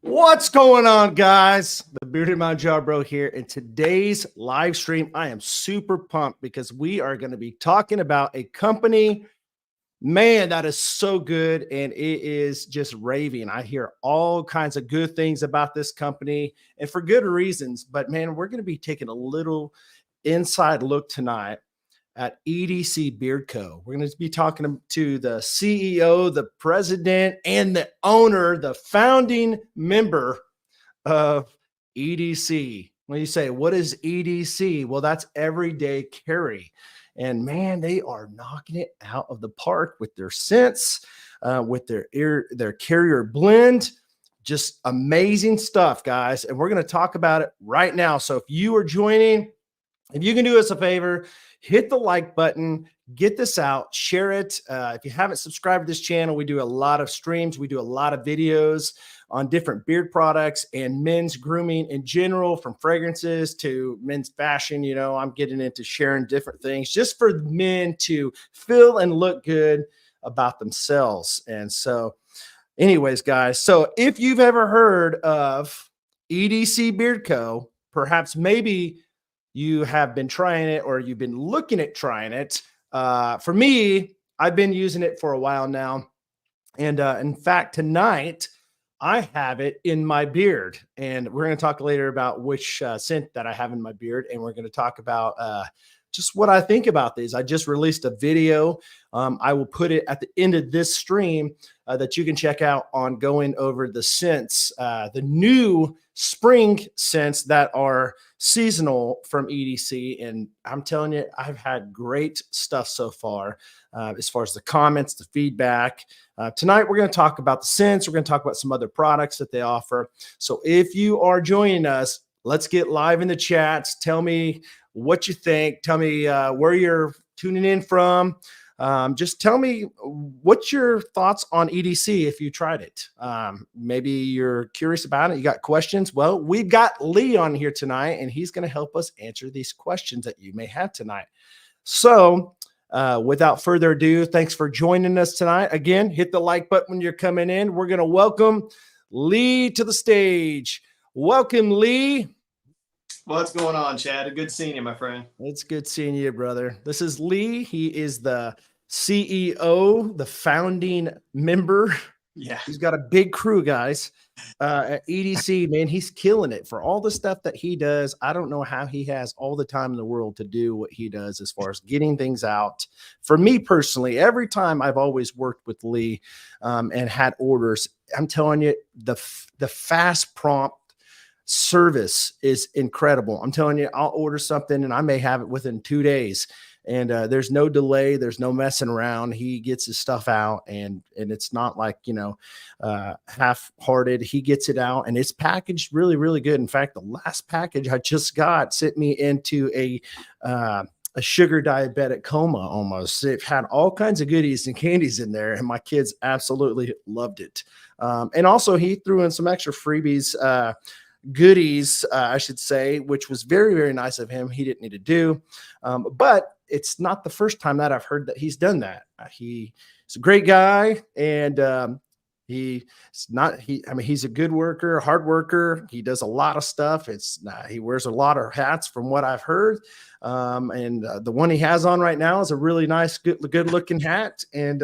What's going on, guys? The Bearded Mind Job Bro here. In today's live stream, I am super pumped because we are going to be talking about a company, man, that is so good, and it is just raving. I hear all kinds of good things about this company, and for good reasons. But man, we're going to be taking a little inside look tonight at EDC Beard Co. We're going to be talking to the CEO, the president, and the owner, the founding member of EDC. When you say, what is EDC? Well, that's everyday carry. And man, they are knocking it out of the park with their scents, with their carrier blend. Just amazing stuff, guys. And we're going to talk about it right now. So if you are joining, if you can do us a favor, hit the like button, get this out, share it. If you haven't subscribed to this channel, we do a lot of streams. We do a lot of videos on different beard products and men's grooming in general, from fragrances to men's fashion. You know, I'm getting into sharing different things just for men to feel and look good about themselves. And so anyways, guys, so if you've ever heard of EDC Beard Co., perhaps maybe you have been trying it or you've been looking at trying it. For me, I've been using it for a while now. And in fact, tonight, I have it in my beard. And we're going to talk later about which scent that I have in my beard. And we're going to talk about just what I think about these. I just released a video. I will put it at the end of this stream that you can check out on going over the scents, the new spring scents that are seasonal from EDC. And I'm telling you, I've had great stuff so far as far as the comments, the feedback. Tonight, we're going to talk about the scents. We're going to talk about some other products that they offer. So if you are joining us, let's get live in the chats. Tell me what you think. Tell me where you're tuning in from. Just tell me what's your thoughts on EDC if you tried it. Maybe you're curious about it. You got questions. Well, we've got Lee on here tonight, and he's going to help us answer these questions that you may have tonight. So without further ado, thanks for joining us tonight. Again, hit the like button when you're coming in. We're going to welcome Lee to the stage. Welcome, Lee. What's going on, Chad? Good seeing you, my friend. It's good seeing you, brother. This is Lee. He is the CEO, the founding member. Yeah. He's got a big crew, guys, at EDC, man. He's killing it for all the stuff that he does. I don't know how he has all the time in the world to do what he does as far as getting things out. For me personally, every time I've always worked with Lee and had orders, I'm telling you, the fast prompt service is incredible. I'm telling you, I'll order something and I may have it within 2 days, and there's no delay. There's no messing around. He gets his stuff out, and it's not like, you know, half-hearted. He gets it out, and it's packaged really, really good. In fact, the last package I just got sent me into a sugar diabetic coma almost. It had all kinds of goodies and candies in there, and my kids absolutely loved it. And also he threw in some extra freebies, goodies, I should say, which was very, very nice of him. He didn't need to do, but it's not the first time that I've heard that he's done that. He's a great guy, and he's a good worker, hard worker. He does a lot of stuff. He wears a lot of hats from what I've heard. And the one he has on right now is a really nice, good looking hat. And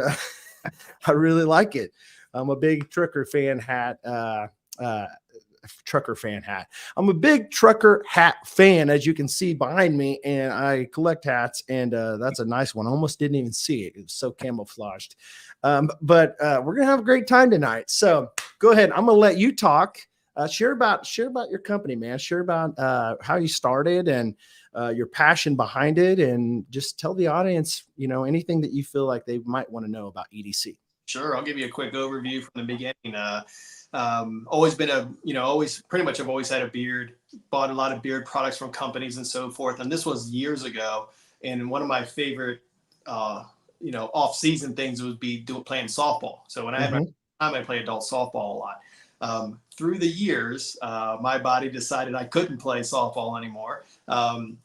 I really like it. I'm a big trucker fan hat, I'm a big trucker hat fan, as you can see behind me, and I collect hats, and that's a nice one. I almost didn't even see it. It was so camouflaged. But we're gonna have a great time tonight. So go ahead. I'm gonna let you talk. Share about your company, man. Share about how you started and your passion behind it, and just tell the audience, you know, anything that you feel like they might want to know about EDC. Sure. I'll give you a quick overview from the beginning. Always been I've always had a beard, bought a lot of beard products from companies and so forth. And this was years ago. And one of my favorite, off-season things would be playing softball. So when I had my time, I played adult softball a lot. Through the years, my body decided I couldn't play softball anymore.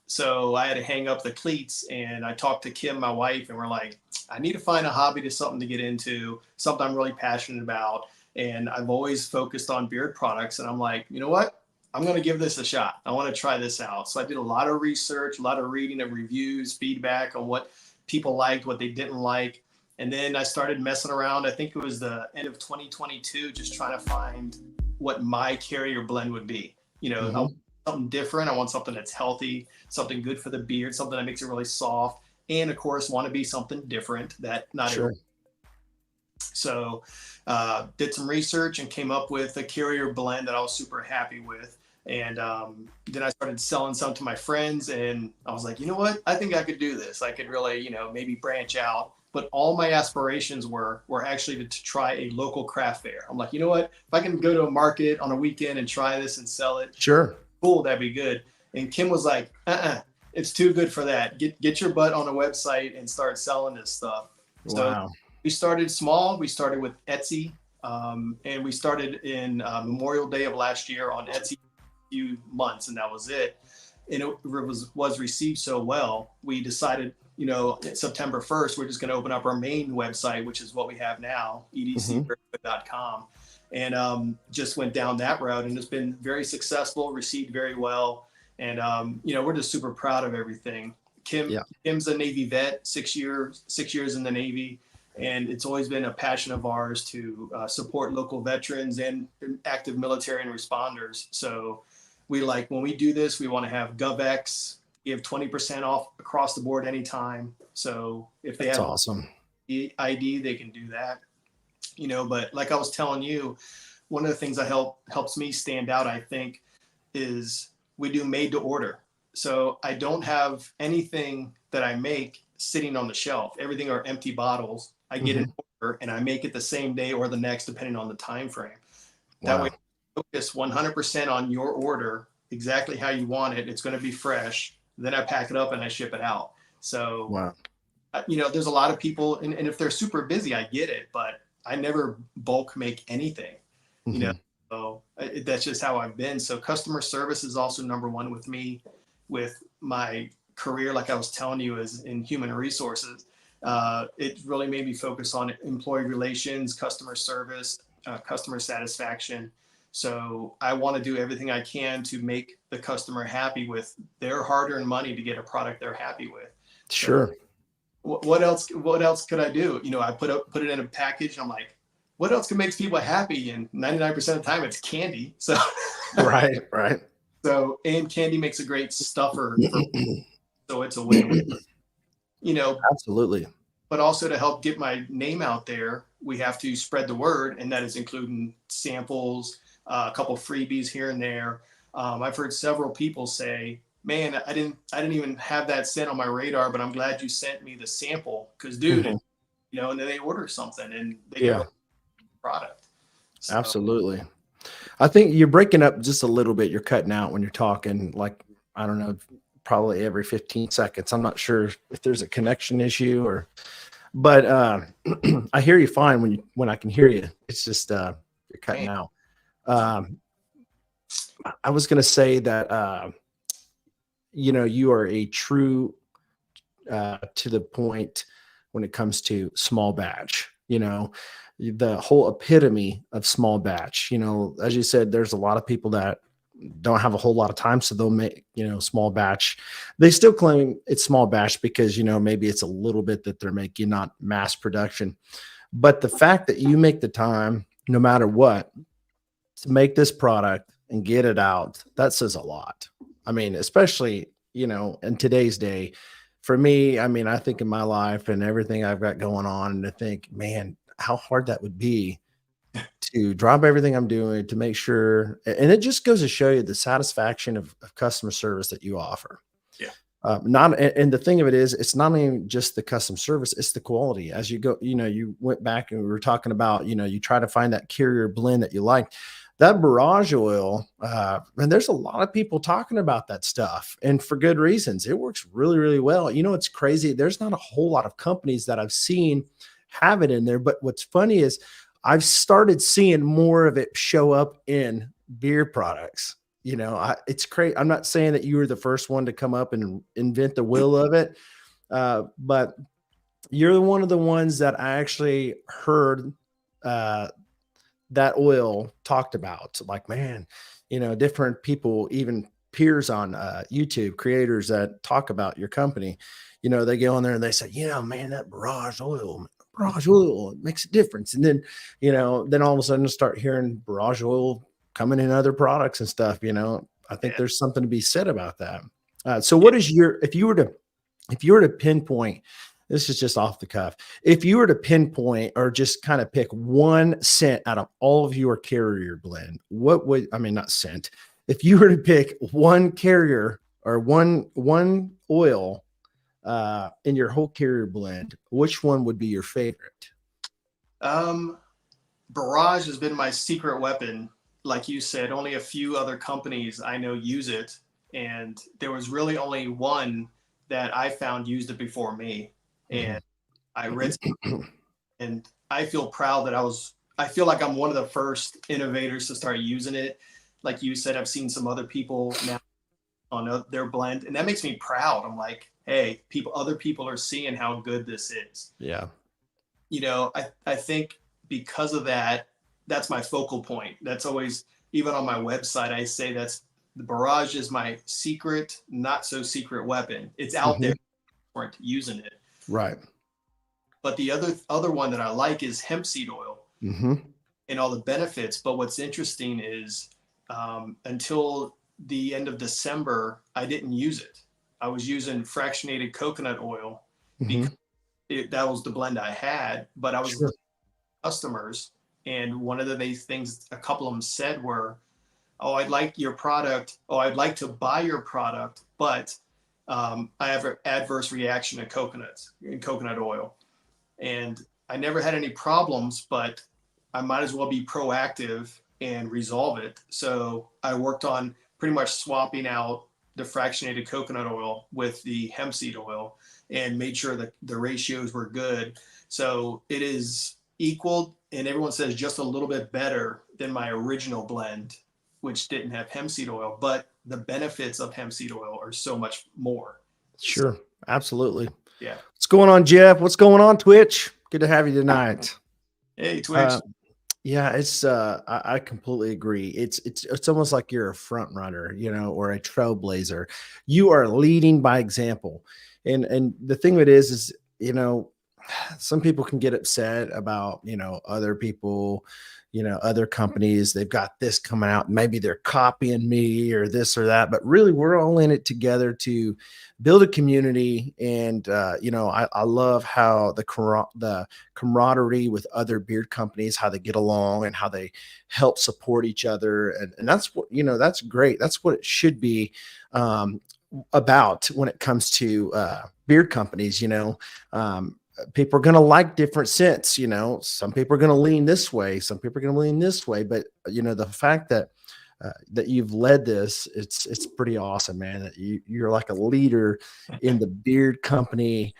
So I had to hang up the cleats, and I talked to Kim, my wife, and we're like, I need to find a hobby, to something to get into, something I'm really passionate about. and I've always focused on beard products. And I'm like, you know what? I'm going to give this a shot. I want to try this out. So I did a lot of research, a lot of reading of reviews, feedback on what people liked, what they didn't like. And then I started messing around. I think it was the end of 2022, just trying to find what my carrier blend would be. You know, I want something different. I want something that's healthy, something good for the beard, something that makes it really soft. And of course, want to be something different that not everyone. So did some research and came up with a carrier blend that I was super happy with. And then I started selling some to my friends, and I was like, you know what? I think I could do this. I could really, you know, maybe branch out. But all my aspirations were actually to try a local craft fair. I'm like, you know what? If I can go to a market on a weekend and try this and sell it, cool, that'd be good. And Kim was like, it's too good for that. Get your butt on a website and start selling this stuff. So we started small. We started with Etsy, and we started in Memorial Day of last year on Etsy. Few months, and that was it. And it was received so well, we decided, you know, September 1st, we're just going to open up our main website, which is what we have now, edcbeardco.com, and just went down that route, and it's been very successful, received very well. And you know, we're just super proud of everything. Kim's a Navy vet, 6 years in the Navy, and it's always been a passion of ours to support local veterans and active military and responders. So we like, when we do this, we want to have GovX give 20% off across the board anytime. So if they have ID, they can do that, you know. But like I was telling you, one of the things that helps me stand out, I think, is we do made to order. So I don't have anything that I make sitting on the shelf. Everything are empty bottles. I get an order and I make it the same day or the next, depending on the time frame. That way, focus 100% on your order, exactly how you want it. It's going to be fresh. Then I pack it up and I ship it out. So, you know, there's a lot of people, and if they're super busy, I get it, but I never bulk make anything, you know, so that's just how I've been. So customer service is also number one with me, with my career. Like I was telling you, is in human resources. It really made me focus on employee relations, customer service, customer satisfaction. So I want to do everything I can to make the customer happy with their hard-earned money to get a product they're happy with. So what else could I do? You know, I put it in a package, and I'm like, what else can make people happy? And 99% of the time it's candy. So right. So, and candy makes a great stuffer. So it's a win-win. You know, absolutely. But also to help get my name out there, we have to spread the word, and that is including samples, a couple freebies here and there. I've heard several people say, "Man, I didn't even have that scent on my radar, but I'm glad you sent me the sample, because, dude, you know." And then they order something and they get a product. So. Absolutely. I think you're breaking up just a little bit. You're cutting out when you're talking, like, I don't know, probably every 15 seconds. I'm not sure if there's a connection issue but I hear you fine when I can hear you. It's just you're cutting out. I was going to say that you know, you are a true to the point when it comes to small batch. You know, the whole epitome of small batch. You know, as you said, there's a lot of people that don't have a whole lot of time, so they'll make, you know, small batch. They still claim it's small batch because, you know, maybe it's a little bit that they're making, not mass production. But the fact that you make the time, no matter what, to make this product and get it out, that says a lot. I mean, especially, you know, in today's day. For me, I mean, I think in my life and everything I've got going on, and to think, man, how hard that would be to drop everything I'm doing to make sure. And it just goes to show you the satisfaction of customer service that you offer. And the thing of it is, it's not even just the customer service, it's the quality. As you go, you know, you went back and we were talking about, you know, you try to find that carrier blend that you like. That Barrage oil, and there's a lot of people talking about that stuff, and for good reasons. It works really, really well. You know, it's crazy. There's not a whole lot of companies that I've seen have it in there. But what's funny is I've started seeing more of it show up in beer products. You know, it's crazy. I'm not saying that you were the first one to come up and invent the wheel of it, but you're one of the ones that I actually heard that oil talked about. Like, man, different people, even peers on YouTube, creators that talk about your company, they go on there and they say, man, that barrage oil makes a difference. And then, then all of a sudden start hearing barrage oil coming in other products and stuff. I think Yeah. there's something to be said about that. So what is if you were to pinpoint, this is just off the cuff, if you were to pinpoint or just kind of pick one scent out of all of your carrier blend, what would, I mean, not scent, if you were to pick one carrier or one oil in your whole carrier blend, which one would be your favorite? Barrage has been my secret weapon. Like you said, only a few other companies I know use it. And there was really only one that I found used it before me. And I read, and I feel proud that I feel like I'm one of the first innovators to start using it. Like you said, I've seen some other people now on their blend, and that makes me proud. I'm like, hey, other people are seeing how good this is. Yeah. I think because of that, that's my focal point. That's always, even on my website, I say the barrage is my secret, not so secret weapon. It's out there, weren't using it. Right. But the other one that I like is hemp seed oil and all the benefits. But what's interesting is until the end of December, I didn't use it. I was using fractionated coconut oil because that was the blend I had. But I was customers, and one of the things a couple of them said were, "Oh, I'd like your product. Oh, I'd like to buy your product, but I have an adverse reaction to coconut oil." And I never had any problems, but I might as well be proactive and resolve it. So I worked on pretty much swapping out the fractionated coconut oil with the hemp seed oil and made sure that the ratios were good. So it is equal, and everyone says just a little bit better than my original blend, which didn't have hemp seed oil, but the benefits of hemp seed oil are so much more. Sure. Absolutely. Yeah. What's going on, Jeff? What's going on, Twitch? Good to have you tonight. Hey, Twitch. Yeah, it's I completely agree. It's almost like you're a front runner, or a trailblazer. You are leading by example. And the thing of it is, some people can get upset about, other people, other companies, they've got this coming out. Maybe they're copying me or this or that, but really we're all in it together to build a community. And, I love how the camaraderie with other beard companies, how they get along and how they help support each other. And that's what, that's great. That's what it should be about when it comes to beard companies. People are going to like different scents. Some people are going to lean this way, some people are going to lean this way, but the fact that you've led this, it's pretty awesome, man. That you're like a leader in the beard company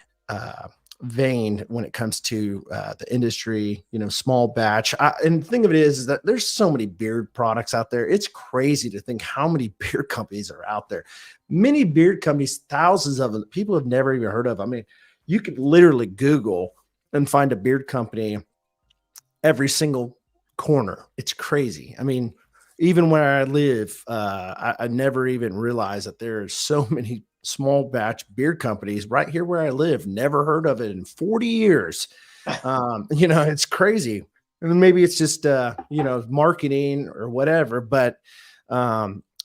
vein when it comes to the industry, small batch. And the thing of it is that there's so many beard products out there. It's crazy to think how many beard companies are out there. Many beard companies, thousands of them, people have never even heard of. I mean, you could literally Google and find a beard company every single corner. It's crazy. I mean, even where I live, I never even realized that there are so many small batch beard companies right here where I live. Never heard of it in 40 years. It's crazy. And maybe it's just, marketing or whatever, but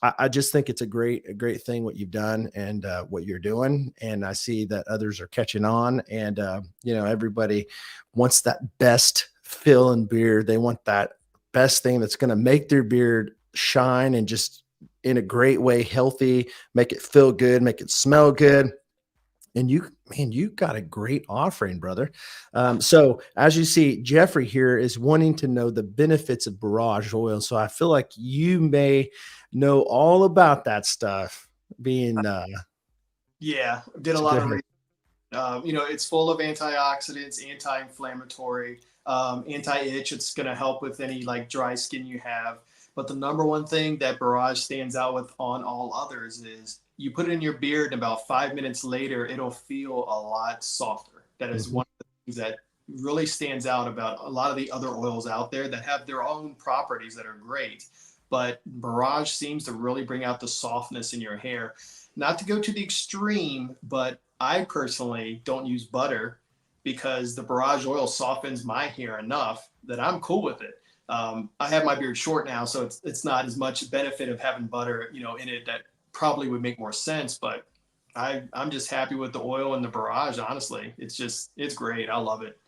I just think it's a great thing what you've done and what you're doing. And I see that others are catching on, and, everybody wants that best fill in beard. They want that best thing that's going to make their beard shine and just in a great way, healthy, make it feel good, make it smell good. And you got a great offering, brother. So as you see, Jeffrey here is wanting to know the benefits of barrage oil. So I feel like you may know all about that stuff. Yeah, did a lot of research. It's full of antioxidants, anti-inflammatory, anti-itch. It's going to help with any like dry skin you have. But the number one thing that barrage stands out with on all others is you put it in your beard and about 5 minutes later, it'll feel a lot softer. That is one of the things that really stands out about a lot of the other oils out there that have their own properties that are great. But Barrage seems to really bring out the softness in your hair. Not to go to the extreme, but I personally don't use butter because the Barrage oil softens my hair enough that I'm cool with it. I have my beard short now, so it's not as much benefit of having butter, in it. That probably would make more sense, but I'm just happy with the oil and the Barrage. Honestly, it's great. I love it.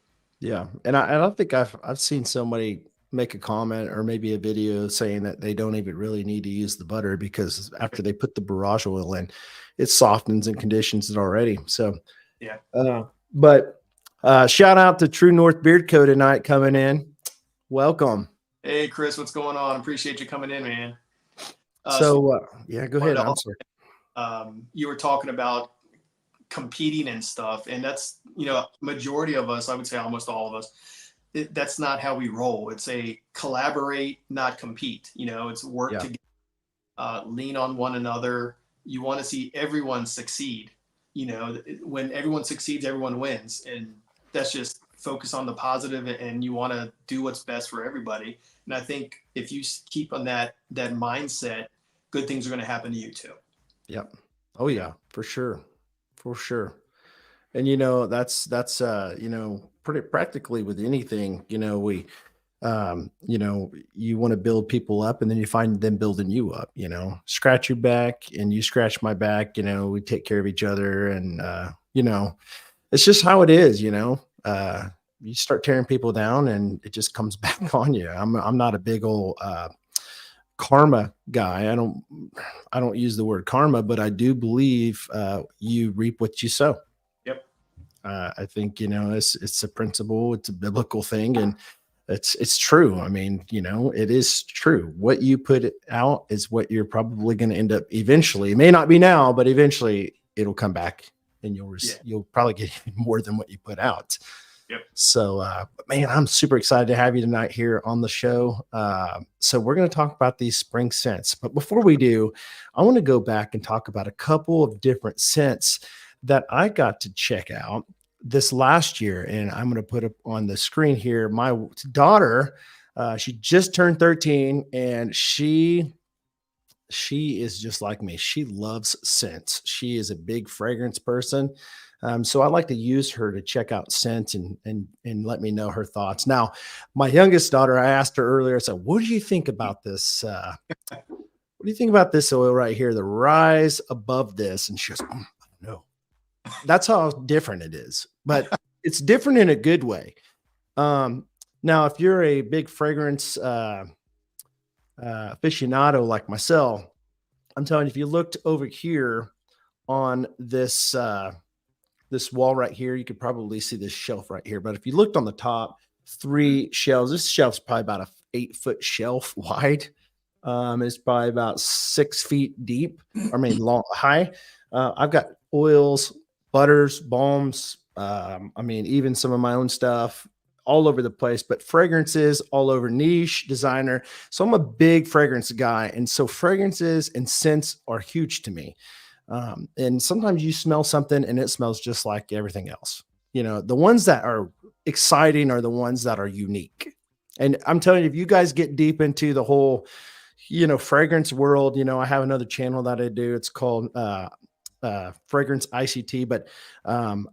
Yeah, and I don't think I've seen somebody make a comment or maybe a video saying that they don't even really need to use the butter, because after they put the Barrage oil in, it softens and conditions it already. So yeah. But shout out to True North Beard Co tonight coming in. Welcome. Hey Chris, what's going on? Appreciate you coming in, man. Yeah, go ahead. I'm sorry. You were talking about competing and stuff, and that's, majority of us, I would say almost all of us, that's not how we roll. It's a collaborate, not compete. It's work together, lean on one another. You want to see everyone succeed. When everyone succeeds, everyone wins, and that's just focus on the positive, and you want to do what's best for everybody. And I think if you keep on that mindset, good things are going to happen to you too. Yep. Oh yeah, for sure. For sure. And that's pretty practically with anything, we you want to build people up, and then you find them building you up, scratch your back and you scratch my back, we take care of each other. And it's just how it is. You start tearing people down and it just comes back on you. I'm not a big old karma guy. I don't use the word karma, but I do believe you reap what you sow. Yep. I think it's a principle, it's a biblical thing, and it's true. I mean, it is true. What you put out is what you're probably going to end up eventually. It may not be now, but eventually it'll come back, and you'll probably get more than what you put out. Yep. So, man, I'm super excited to have you tonight here on the show. So we're going to talk about these spring scents. But before we do, I want to go back and talk about a couple of different scents that I got to check out this last year. And I'm going to put up on the screen here. My daughter, she just turned 13, and she is just like me. She loves scents. She is a big fragrance person. So I like to use her to check out scents and let me know her thoughts. Now, my youngest daughter, I asked her earlier, I said, what do you think about this? What do you think about this oil right here? The Rise Above This. And she goes, no. That's how different it is, but it's different in a good way. Now, if you're a big fragrance aficionado like myself, I'm telling you, if you looked over here on this wall right here, you could probably see this shelf right here. But if you looked on the top 3 shelves, this shelf's probably about a 8-foot shelf wide. It's probably about 6 feet deep, high. I've got oils, butters, balms. Even some of my own stuff all over the place, but fragrances all over, niche, designer. So I'm a big fragrance guy. And so fragrances and scents are huge to me. And sometimes you smell something and it smells just like everything else. The ones that are exciting are the ones that are unique. And I'm telling you, if you guys get deep into the whole, fragrance world, I have another channel that I do. It's called Fragrance ICT, but I'm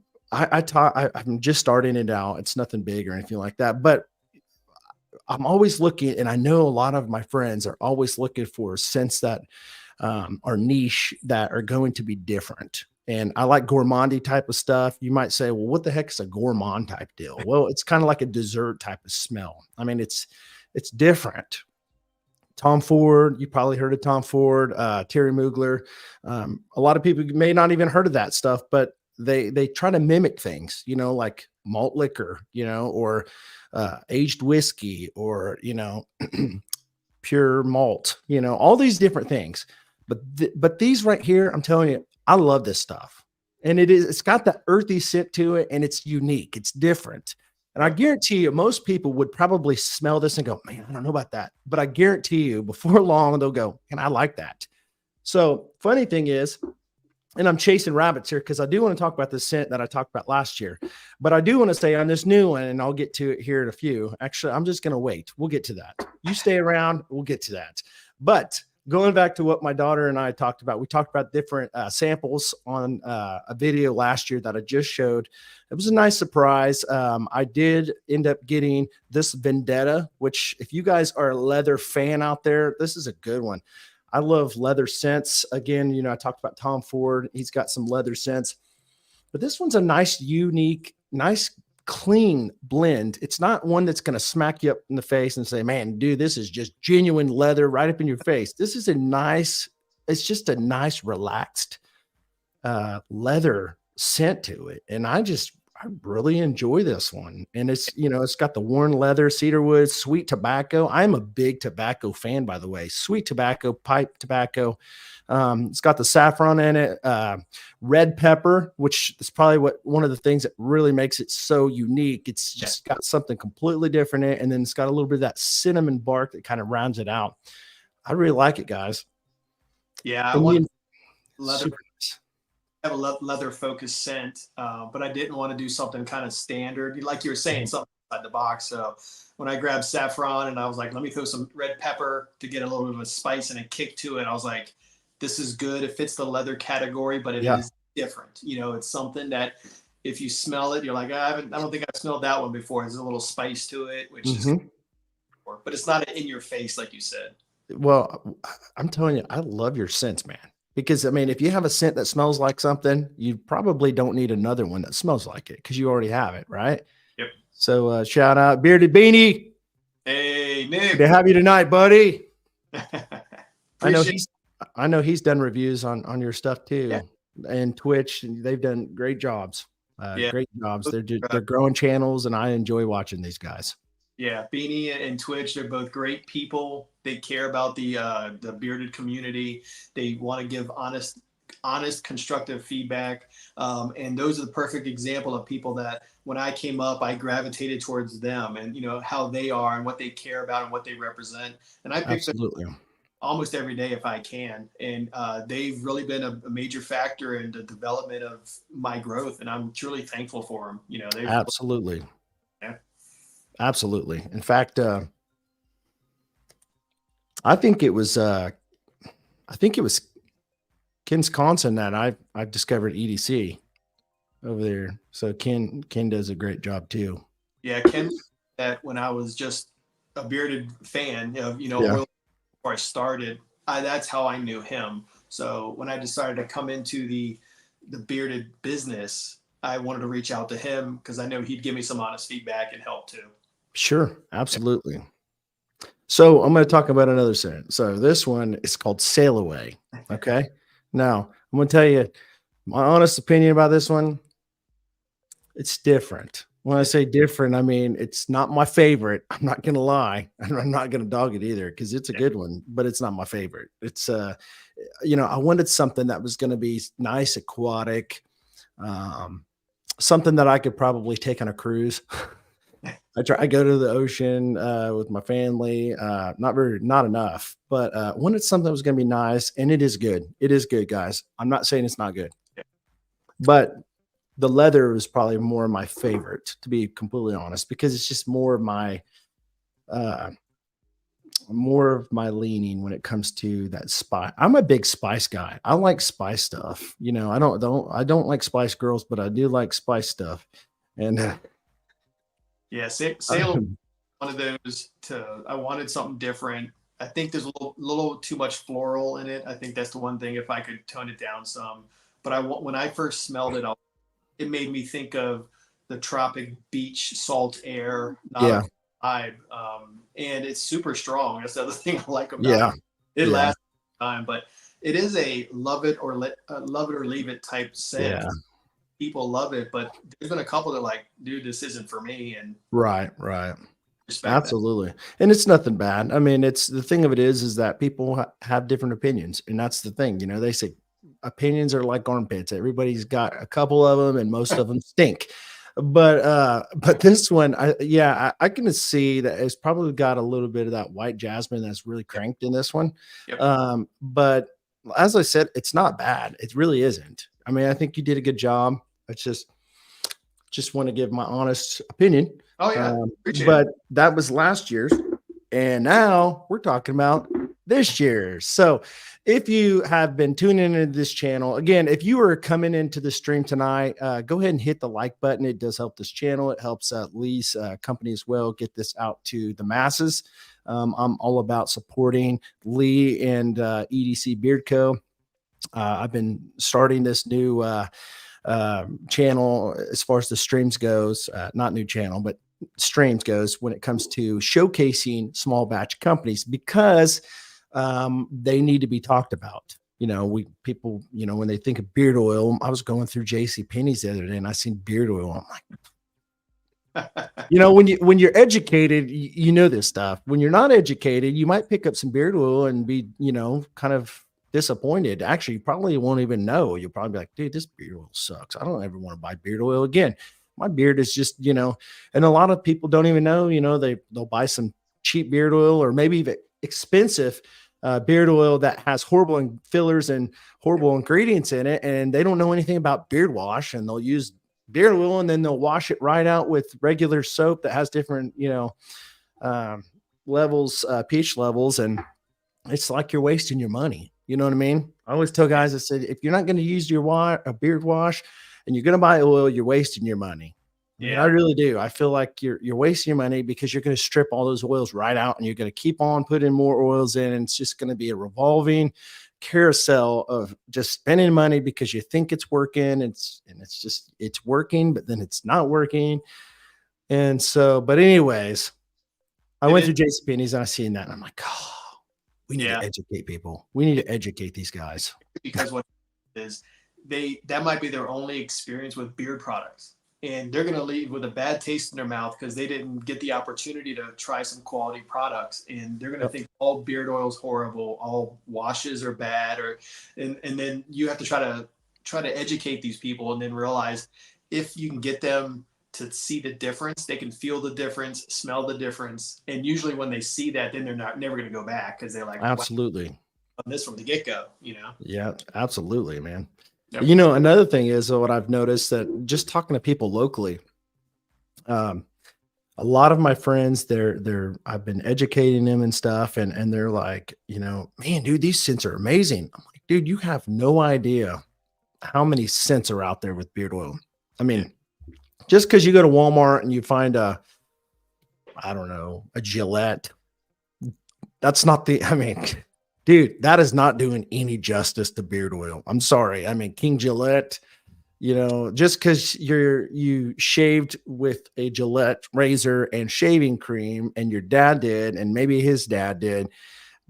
just starting it out. It's nothing big or anything like that, but I'm always looking, and I know a lot of my friends are always looking for scents that are niche, that are going to be different. And I like gourmandy type of stuff. You might say, well, what the heck is a gourmand type deal? Well, it's kind of like a dessert type of smell. It's different. Tom Ford, you probably heard of Tom Ford, Terry Mugler. A lot of people may not even heard of that stuff, but they try to mimic things, like malt liquor, or aged whiskey, or, pure malt, all these different things. But these right here, I'm telling you, I love this stuff. And it's got that earthy scent to it, and it's unique. It's different. And I guarantee you, most people would probably smell this and go, man, I don't know about that. But I guarantee you, before long, they'll go, and I like that. So funny thing is, and I'm chasing rabbits here because I do want to talk about the scent that I talked about last year, but I do want to stay on this new one, and I'll get to it here in a few. Actually, I'm just going to wait. We'll get to that. You stay around. We'll get to that. But going back to what my daughter and I talked about, we talked about different samples on a video last year that I just showed. It was a nice surprise. I did end up getting this Vendetta, which if you guys are a leather fan out there, this is a good one. I love leather scents. Again, you know, I talked about Tom Ford. He's got some leather scents, but this one's a nice, unique, nice, clean blend. It's not one that's going to smack you up in the face and say, man, dude, this is just genuine leather right up in your face. This is a nice, it's just a nice, relaxed leather scent to it. And I really enjoy this one. And it's, you know, it's got the worn leather, cedarwood, sweet tobacco. I'm a big tobacco fan, by the way. Sweet tobacco, pipe tobacco. It's got the saffron in it, red pepper, which is probably one of the things that really makes it so unique. It's just got something completely different in it. And then it's got a little bit of that cinnamon bark that kind of rounds it out. I really like it, guys. Yeah. I want leather. Have a leather focused scent, but I didn't want to do something kind of standard, like you were saying, something outside the box. So when I grabbed saffron and I was like, let me throw some red pepper to get a little bit of a spice and a kick to it, I was like, this is good. It fits the leather category, but it is different. You know, it's something that if you smell it, you're like, I don't think I've smelled that one before. There's a little spice to it, which is, but it's not in your face, like you said. Well, I'm telling you, I love your scents, man. Because, I mean, if you have a scent that smells like something, you probably don't need another one that smells like it because you already have it, right? Yep. So shout out Bearded Beanie. Hey, Nick. Good to have you tonight, buddy. I know he's done reviews on your stuff too, and Twitch. And they've done great jobs. Great jobs. They're growing channels, and I enjoy watching these guys. Yeah, Beanie and Twitch, they're both great people. They care about the bearded community. They want to give honest, constructive feedback. And those are the perfect example of people that when I came up, I gravitated towards them and, you know, how they are and what they care about and what they represent. And I pick them almost every day if I can. And they've really been a major factor in the development of my growth. And I'm truly thankful for them. You know, they absolutely. Yeah. Absolutely. In fact, I think it was Wisconsin that I discovered EDC over there. So Ken does a great job too. Yeah, Ken, that when I was just a bearded fan of, you know, before I started, that's how I knew him. So when I decided to come into the bearded business, I wanted to reach out to him because I know he'd give me some honest feedback and help too. Sure, absolutely. So I'm going to talk about another scent. So this one is called Sail Away. Okay. Now I'm going to tell you my honest opinion about this one. It's different. When I say different, I mean, it's not my favorite. I'm not going to lie. I'm not going to dog it either because it's a good one, but it's not my favorite. It's, you know, I wanted something that was going to be nice, aquatic, something that I could probably take on a cruise. I go to the ocean with my family, not enough, but when it's something that was going to be nice, and it is good. It is good, guys. I'm not saying it's not good, but the leather was probably more of my favorite, to be completely honest, because it's just more of my leaning when it comes to that spice. I'm a big spice guy. I like spice stuff. You know, I don't like spice girls, but I do like spice stuff. And yeah, Sail one of those I wanted something different. I think there's a little too much floral in it. I think that's the one thing if I could tone it down some. But when I first smelled it, it made me think of the tropic beach salt air vibe. And it's super strong. That's the other thing I like about it. It lasts time, but it is a love it or leave it type scent. People love it, but there's been a couple that are like, dude, this isn't for me. And right. Absolutely. That. And it's nothing bad. I mean, it's the thing of it is that people have different opinions. And that's the thing, you know, they say opinions are like armpits. Everybody's got a couple of them and most of them stink. But this one, I can see that it's probably got a little bit of that white jasmine that's really cranked in this one. But as I said, it's not bad. It really isn't. I mean, I think you did a good job. It's just want to give my honest opinion. Oh yeah, appreciate But it. that was last year's, and now we're talking about this year's. So if you have been tuning into this channel, again, if you are coming into the stream tonight, go ahead and hit the like button. It does help this channel. It helps Lee's company as well get this out to the masses. I'm all about supporting Lee and EDC Beard Co. I've been starting this new channel as far as the streams goes, not new channel, but streams goes when it comes to showcasing small batch companies, because they need to be talked about. You know, people, you know, when they think of beard oil, I was going through JC Penney's the other day and I seen beard oil. I'm like, you know, when you're educated, you know this stuff. When you're not educated, you might pick up some beard oil and be, you know, kind of disappointed. Actually, you probably won't even know. You'll probably be like, dude, this beard oil sucks. I don't ever want to buy beard oil again. My beard is just, you know, and a lot of people don't even know, you know, they'll buy some cheap beard oil or maybe even expensive beard oil that has horrible fillers and horrible ingredients in it. And they don't know anything about beard wash, and they'll use beard oil and then they'll wash it right out with regular soap that has different, you know, levels, pH levels. And it's like you're wasting your money. You know what I mean? I always tell guys, I said, if you're not going to use a beard wash and you're going to buy oil, you're wasting your money. I mean, I really do. I feel like you're wasting your money, because you're going to strip all those oils right out and you're going to keep on putting more oils in. And it's just going to be a revolving carousel of just spending money because you think it's working. It's working, but then it's not working. And so, but anyways, I went through JCPenney's and I seen that and I'm like, oh, we need to educate people. We need to educate these guys, because what is that might be their only experience with beard products, and they're going to leave with a bad taste in their mouth because they didn't get the opportunity to try some quality products, and they're going to think all beard oil is horrible, all washes are bad, and then you have to try to educate these people, and then realize if you can get them to see the difference, they can feel the difference, smell the difference, and usually when they see that, then they're never going to go back, because they're like, absolutely, on this from the get-go, you know. Yeah, absolutely, man. Yep. You know, another thing is what I've noticed, that just talking to people locally, a lot of my friends, I've been educating them and stuff, and they're like, you know, man, dude, these scents are amazing. I'm like, dude, you have no idea how many scents are out there with beard oil. I mean, just because you go to Walmart and you find I don't know, a Gillette, that's not I mean, dude, that is not doing any justice to beard oil. I'm sorry. I mean, King Gillette, you know, just because you shaved with a Gillette razor and shaving cream and your dad did, and maybe his dad did,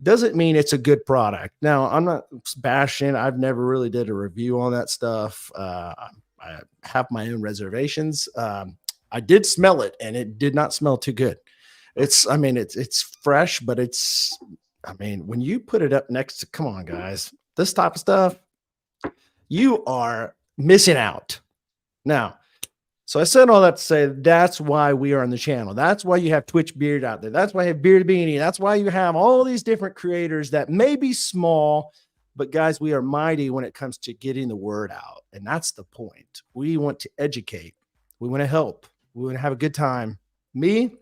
doesn't mean it's a good product. Now, I'm not bashing. I've never really did a review on that stuff. I have my own reservations. I did smell it and it did not smell too good. It's fresh, but I mean, when you put it up next to, come on, guys, this type of stuff, you are missing out. Now, so I said all that to say that's why we are on the channel. That's why you have Twitch Beard out there. That's why you have Beard Beanie. That's why you have all these different creators that may be small, but guys, we are mighty when it comes to getting the word out. And that's the point. We want to educate. We want to help. We want to have a good time. Me,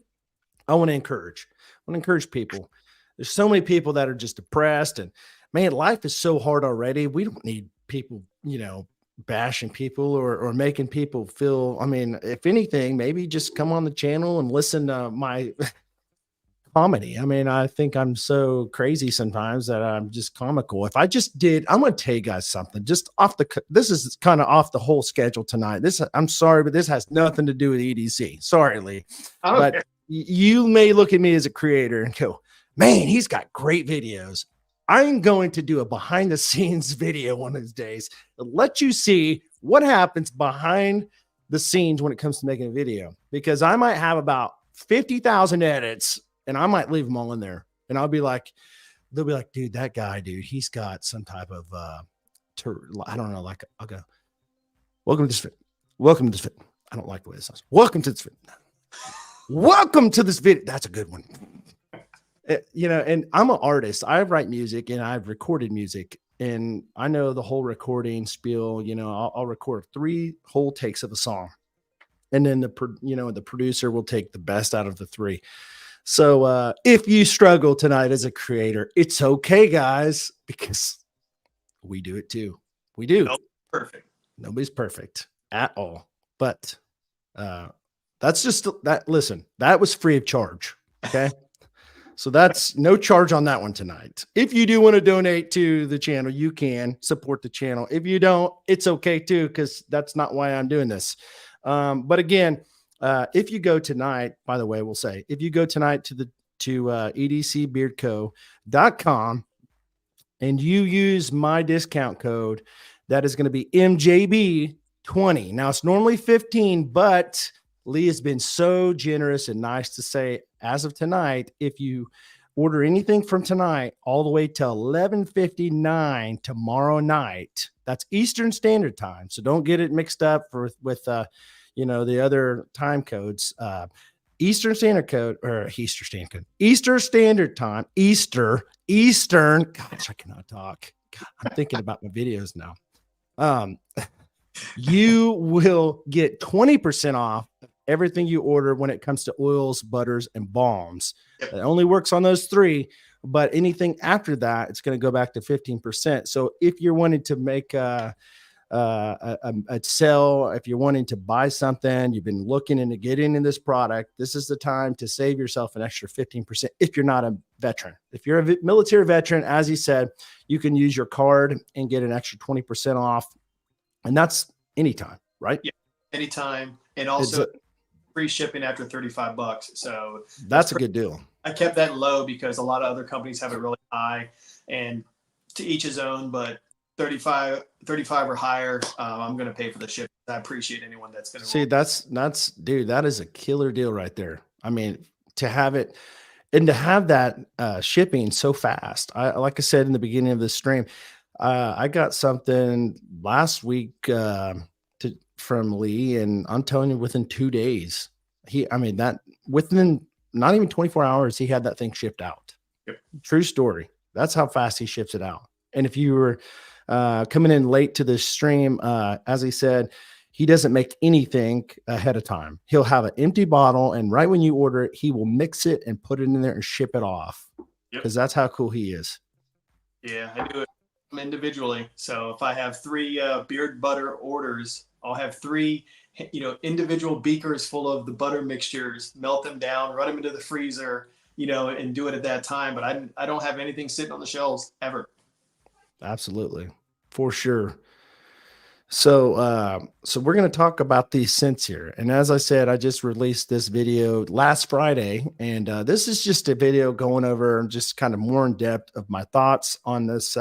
I want to encourage. I want to encourage people. There's so many people that are just depressed, and man, life is so hard already. We don't need people, you know, bashing people or making people feel, I mean, if anything, maybe just come on the channel and listen to my comedy. I mean, I think I'm so crazy sometimes that I'm just comical. If I just did, I'm going to tell you guys something just this is kind of off the whole schedule tonight. I'm sorry, but this has nothing to do with EDC. Sorry, Lee. But you may look at me as a creator and go, man, he's got great videos. I'm going to do a behind the scenes video one of these days to let you see what happens behind the scenes when it comes to making a video, because I might have about 50,000 edits and I might leave them all in there. And they'll be like, dude, that guy, dude, he's got some type of, I don't know, like, I'll go, welcome to this fit. Welcome to this fit. I don't like the way this sounds. Welcome to this fit. Welcome to this video. That's a good one. You know, and I'm an artist. I write music and I've recorded music. and I know the whole recording spiel, you know, I'll record 3 whole takes of a song. And then the producer will take the best out of the 3. So if you struggle tonight as a creator, it's okay, guys, because we do it too. We do. Nope, perfect. Nobody's perfect at all. But that's just that. Listen, that was free of charge. Okay. So that's no charge on that one tonight. If you do want to donate to the channel, you can support the channel. If you don't, it's okay too, because that's not why I'm doing this. But again, if you go tonight, by the way, we'll say, if you go tonight to edcbeardco.com and you use my discount code, that is going to be MJB20. Now it's normally 15, but Lee has been so generous and nice to say, as of tonight, if you order anything from tonight all the way till 11:59 tomorrow night, that's Eastern Standard Time. So don't get it mixed up with the other time codes. Eastern Standard Time. Eastern. Gosh, I cannot talk. God, I'm thinking about my videos now. You will get 20% off everything you order when it comes to oils, butters, and balms. It only works on those 3, but anything after that, it's going to go back to 15%. So if you're wanting to make a sell, if you're wanting to buy something, you've been looking into getting in this product, this is the time to save yourself an extra 15%. If you're not a veteran, if you're a military veteran, as he said, you can use your card and get an extra 20% off. And that's anytime, right? Yeah, anytime. And also free shipping after $35. So that's a good deal. I kept that low because a lot of other companies have it really high, and to each his own, but 35 or higher, I'm going to pay for the shipping. I appreciate anyone that's going to see. That's dude, that is a killer deal right there. I mean, to have it and to have that shipping so fast. Like I said in the beginning of this stream, I got something last week from Lee, and I'm telling you, within 2 days, within not even 24 hours, he had that thing shipped out. Yep. True story. That's how fast he ships it out. And if you were coming in late to this stream, as he said, he doesn't make anything ahead of time. He'll have an empty bottle, and right when you order it, he will mix it and put it in there and ship it off, because that's how cool he is. Yeah, I do it individually. So if I have 3 beard butter orders, I'll have 3 individual beakers full of the butter mixtures, melt them down, run them into the freezer, and do it at that time. But I don't have anything sitting on the shelves ever. Absolutely. For sure. So we're going to talk about these scents here. And as I said, I just released this video last Friday, and this is just a video going over just kind of more in depth of my thoughts on this,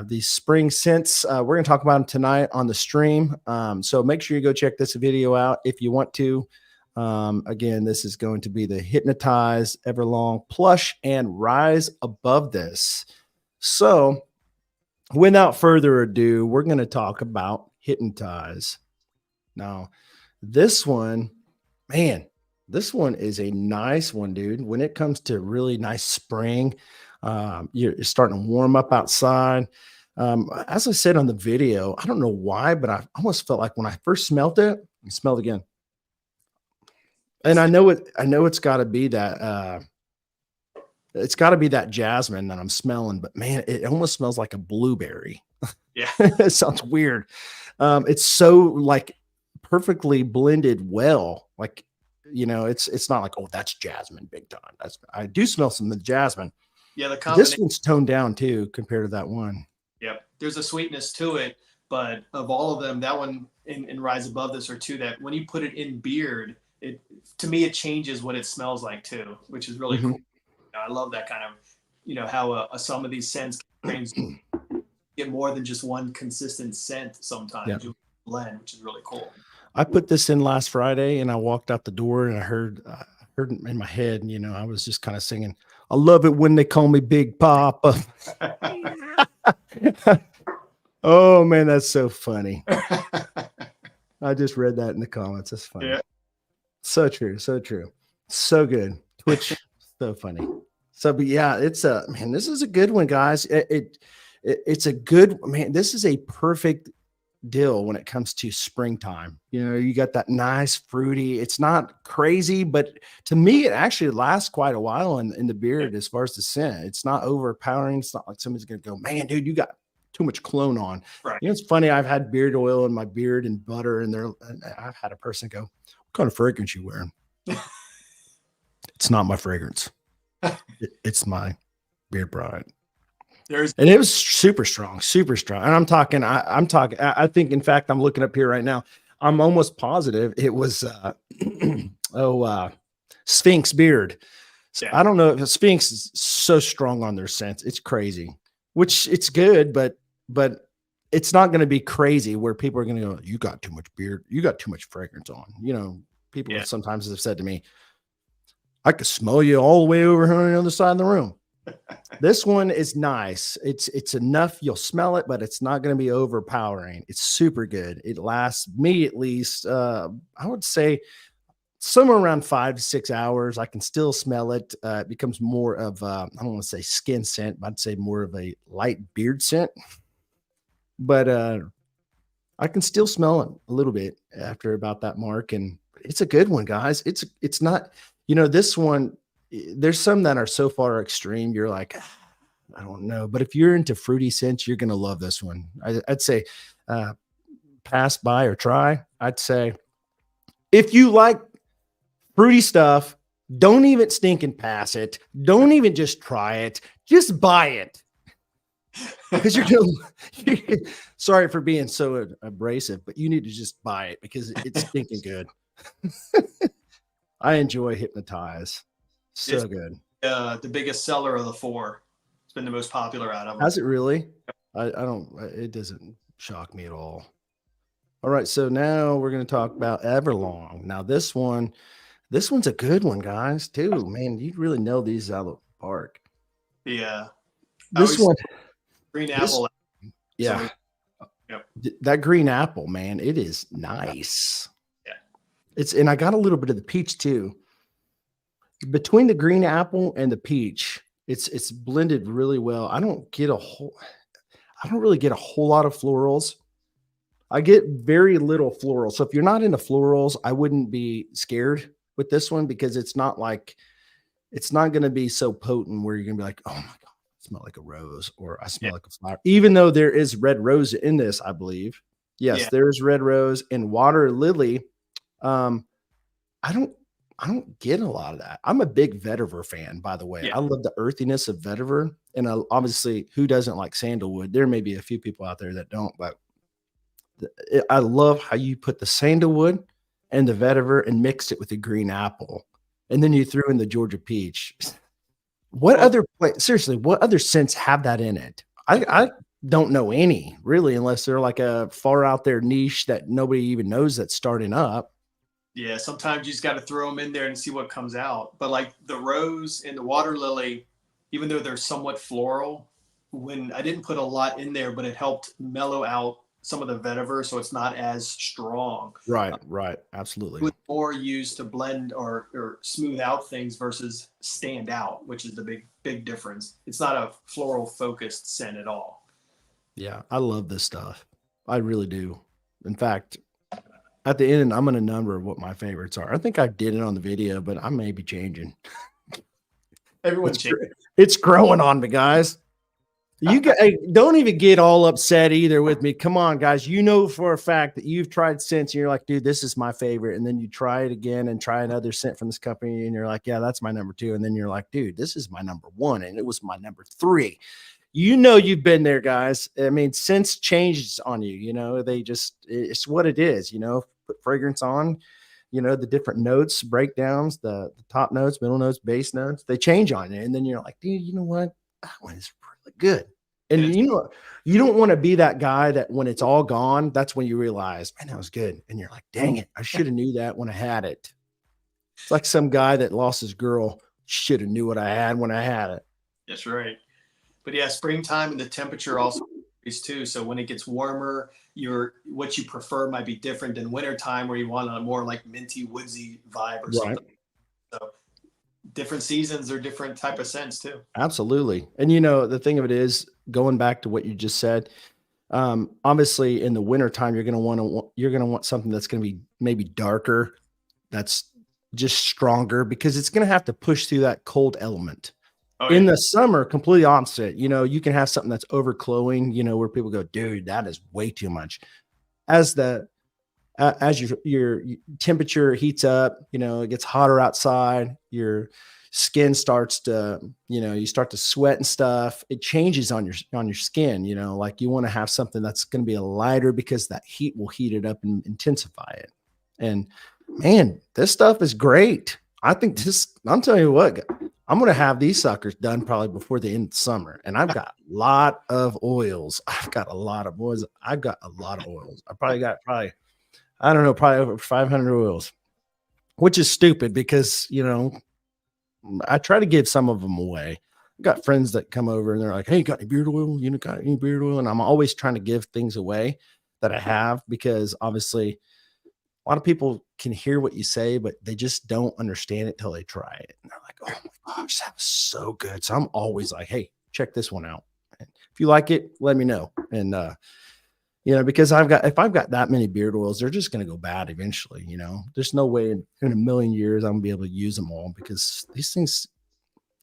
these spring scents. We're going to talk about them tonight on the stream. So make sure you go check this video out if you want to. Again, this is going to be the Hypnotize, Everlong, Plush, and Rise Above this. So without further ado, we're going to talk about Hypnotize. Now, this one is a nice one, dude. When it comes to really nice spring, you're starting to warm up outside. As I said on the video, I don't know why, but I almost felt like when I first smelled it, I smelled again. And I know it's got to be that it's got to be that jasmine that I'm smelling, but man, it almost smells like a blueberry. Yeah. It sounds weird. It's so like perfectly blended well. Like, it's not like, oh, that's jasmine big time. I do smell some of the jasmine. Yeah. This one's toned down too, compared to that one. Yep. There's a sweetness to it, but of all of them, that one and Rise Above this are 2 that when you put it in beard, to me, it changes what it smells like too, which is really cool. I love that kind of, how some of these scents get more than just one consistent scent sometimes. Yeah. You blend, which is really cool. I put this in last Friday, and I walked out the door, and I heard in my head, I was just kind of singing, I love it when they call me Big Papa. Oh, man, that's so funny. I just read that in the comments. That's funny. Yeah. So true. So true. So good. Twitch. So funny. So, but yeah, it's this is a good one, guys. It it's a good, man. This is a perfect deal when it comes to springtime. You got that nice fruity. It's not crazy, but to me, it actually lasts quite a while in the beard as far as the scent. It's not overpowering. It's not like somebody's going to go, man, dude, you got too much cologne on. Right. It's funny. I've had beard oil in my beard and butter, and I've had a person go, what kind of fragrance you wearing? It's not my fragrance. It's my beard product. And it was super strong, super strong. And I'm talking, I think, in fact, I'm looking up here right now. I'm almost positive it was, Sphinx beard. So I don't know if Sphinx is so strong on their scents. It's crazy, which it's good, but it's not going to be crazy where people are going to go, you got too much beard. You got too much fragrance on. People sometimes have said to me, I could smell you all the way over here on the other side of the room. This one is nice. It's enough. You'll smell it, but it's not going to be overpowering. It's super good. It lasts me at least, I would say somewhere around 5 to 6 hours. I can still smell it. It becomes more of, I don't want to say skin scent, but I'd say more of a light beard scent. But I can still smell it a little bit after about that mark. And it's a good one, guys. It's not, this one, there's some that are so far extreme. You're like, I don't know. But if you're into fruity scents, you're going to love this one. I'd say pass by or try. I'd say if you like fruity stuff, don't even stinking pass it. Don't even just try it. Just buy it. Because sorry for being so abrasive, but you need to just buy it because it's stinking good. I enjoy Hypnotize. So good. The biggest seller of the 4. It's been the most popular out of them. Has it really? It doesn't shock me at all. All right. So now we're going to talk about Everlong. Now this one's a good one, guys, too. Man, you really know these out of the park. Yeah. This one. Green apple. Yeah. Yep. That green apple, man, it is nice. Yeah. And I got a little bit of the peach too. Between the green apple and the peach, it's blended really well. I don't really get a whole lot of florals. I get very little florals. So if you're not into florals, I wouldn't be scared with this one because it's not going to be so potent where you're going to be like, oh my God, I smell like a rose or I smell like a flower. Even though there is red rose in this, I believe. Yes, there's red rose and water lily. I don't get a lot of that. I'm a big vetiver fan, by the way. I love the earthiness of vetiver. And obviously, who doesn't like sandalwood? There may be a few people out there that don't, but I love how you put the sandalwood and the vetiver and mixed it with the green apple. And then you threw in the Georgia peach. What other scents have that in it? I don't know any, really, unless they're like a far out there niche that nobody even knows that's starting up. Yeah, sometimes you just got to throw them in there and see what comes out. But like the rose and the water lily, even though they're somewhat floral, when I didn't put a lot in there, but it helped mellow out some of the vetiver, so it's not as strong. Right, absolutely. It was more used to blend or smooth out things versus stand out, which is the big difference. It's not a floral focused scent at all. Yeah, I love this stuff. I really do. In fact, at the end, I'm going to number what my favorites are. I think I did it on the video, but I may be changing. It's growing on me, guys. You don't even get all upset either with me. Come on, guys. You know for a fact that you've tried scents and you're like, dude, this is my favorite. And then you try it again and try another scent from this company. And you're like, yeah, that's my number 2. And then you're like, dude, this is my number 1. And it was my number 3. You've been there, guys. I mean, scents changes on you, it's what it is, put fragrance on, the different notes, breakdowns, the top notes, middle notes, base notes, they change on you. And then you're like, dude, you know what? That one is really good. And you don't want to be that guy that when it's all gone, that's when you realize, man, that was good. And you're like, dang it, I should have knew that when I had it. It's like some guy that lost his girl, should have knew what I had when I had it. That's right. But yeah, springtime and the temperature also increases too. So when it gets warmer, what you prefer might be different than wintertime where you want a more like minty, woodsy vibe or something. So different seasons or different type of scents too. Absolutely. And you know, the thing of it is, going back to what you just said, obviously in the wintertime, you're going to want something that's going to be maybe darker, that's just stronger, because it's going to have to push through that cold element. Oh In yeah. the summer, completely opposite. You know, you can have something that's overclowing, you know, where people go, dude, that is way too much. As the as your temperature heats up, you know, it gets hotter outside, your skin starts to, you know, you start to sweat and stuff. It changes on your skin, you know, like you want to have something that's going to be a lighter, because that heat will heat it up and intensify it. And man, this stuff is great. I think this, I'm telling you what, I'm going to have these suckers done probably before the end of the summer. And I've got a lot of oils. I've got a lot of oils. I've got a lot of oils. I probably got I don't know, probably over 500 oils, which is stupid because, you know, I try to give some of them away. I've got friends that come over and they're like, hey, you got any beard oil? You got any beard oil? And I'm always trying to give things away that I have, because obviously a lot of people can hear what you say, but they just don't understand it till they try it. And they're like, oh my gosh, that was so good. So I'm always like, hey, check this one out. And if you like it, let me know. And, you know, because if I've got that many beard oils, they're just going to go bad eventually. You know, there's no way in a million years I'm going to be able to use them all, because these things,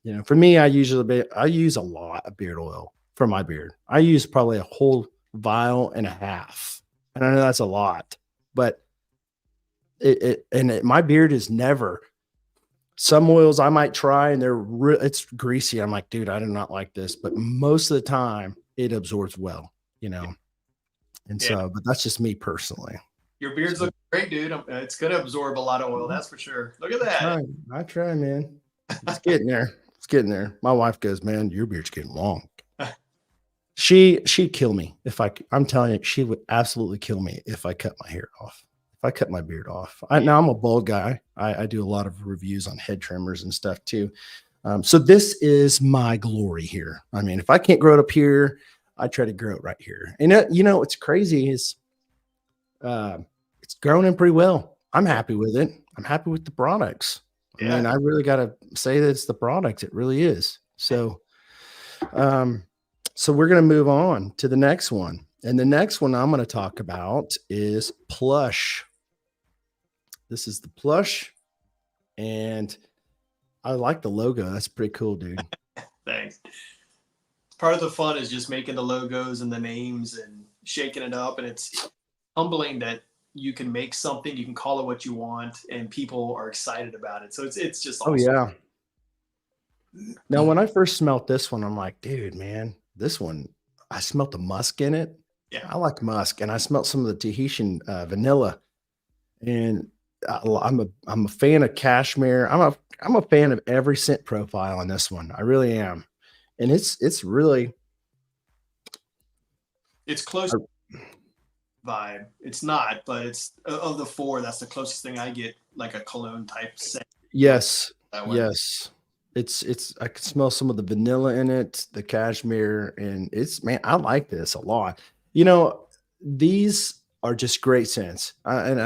you know, for me, I use a lot of beard oil for my beard. I use probably a whole vial and a half. And I know that's a lot, but my beard is never, some oils I might try and it's greasy. I'm like, dude, I do not like this, but most of the time it absorbs well, you know? And Yeah. so, but that's just me personally. Your beards look great, dude. It's going to absorb a lot of oil. That's for sure. Look at that. I try, man. It's getting there. It's getting there. My wife goes, man, your beard's getting long. She'd kill me I'm telling you, she would absolutely kill me if I cut my hair off. If I cut my beard off. Now I'm a bald guy. I do a lot of reviews on head trimmers and stuff too. So this is my glory here. I mean, if I can't grow it up here, I try to grow it right here. And you know, what's crazy is it's growing in pretty well. I'm happy with it. I'm happy with the products. Yeah. I mean, I really got to say that it's the product. It really is. So, so we're going to move on to the next one. And the next one I'm going to talk about is Plush. This is the Plush. And I like the logo. That's pretty cool, dude. Thanks. Part of the fun is just making the logos and the names and shaking it up. And it's humbling that you can make something, you can call it what you want, and people are excited about it. So it's just awesome. Oh, yeah. Now, when I first smelt this one, I'm like, dude, man, this one, I smelt the musk in it. Yeah. I like musk. And I smelt some of the Tahitian vanilla. And I'm a fan of cashmere. I'm a fan of every scent profile on this one. I really am. And it's really, it's close vibe. It's not, but it's of the four, that's the closest thing I get, like a cologne type scent. yes. Yes. I can smell some of the vanilla in it, the cashmere, and man, I like this a lot. You know, these are just great scents. And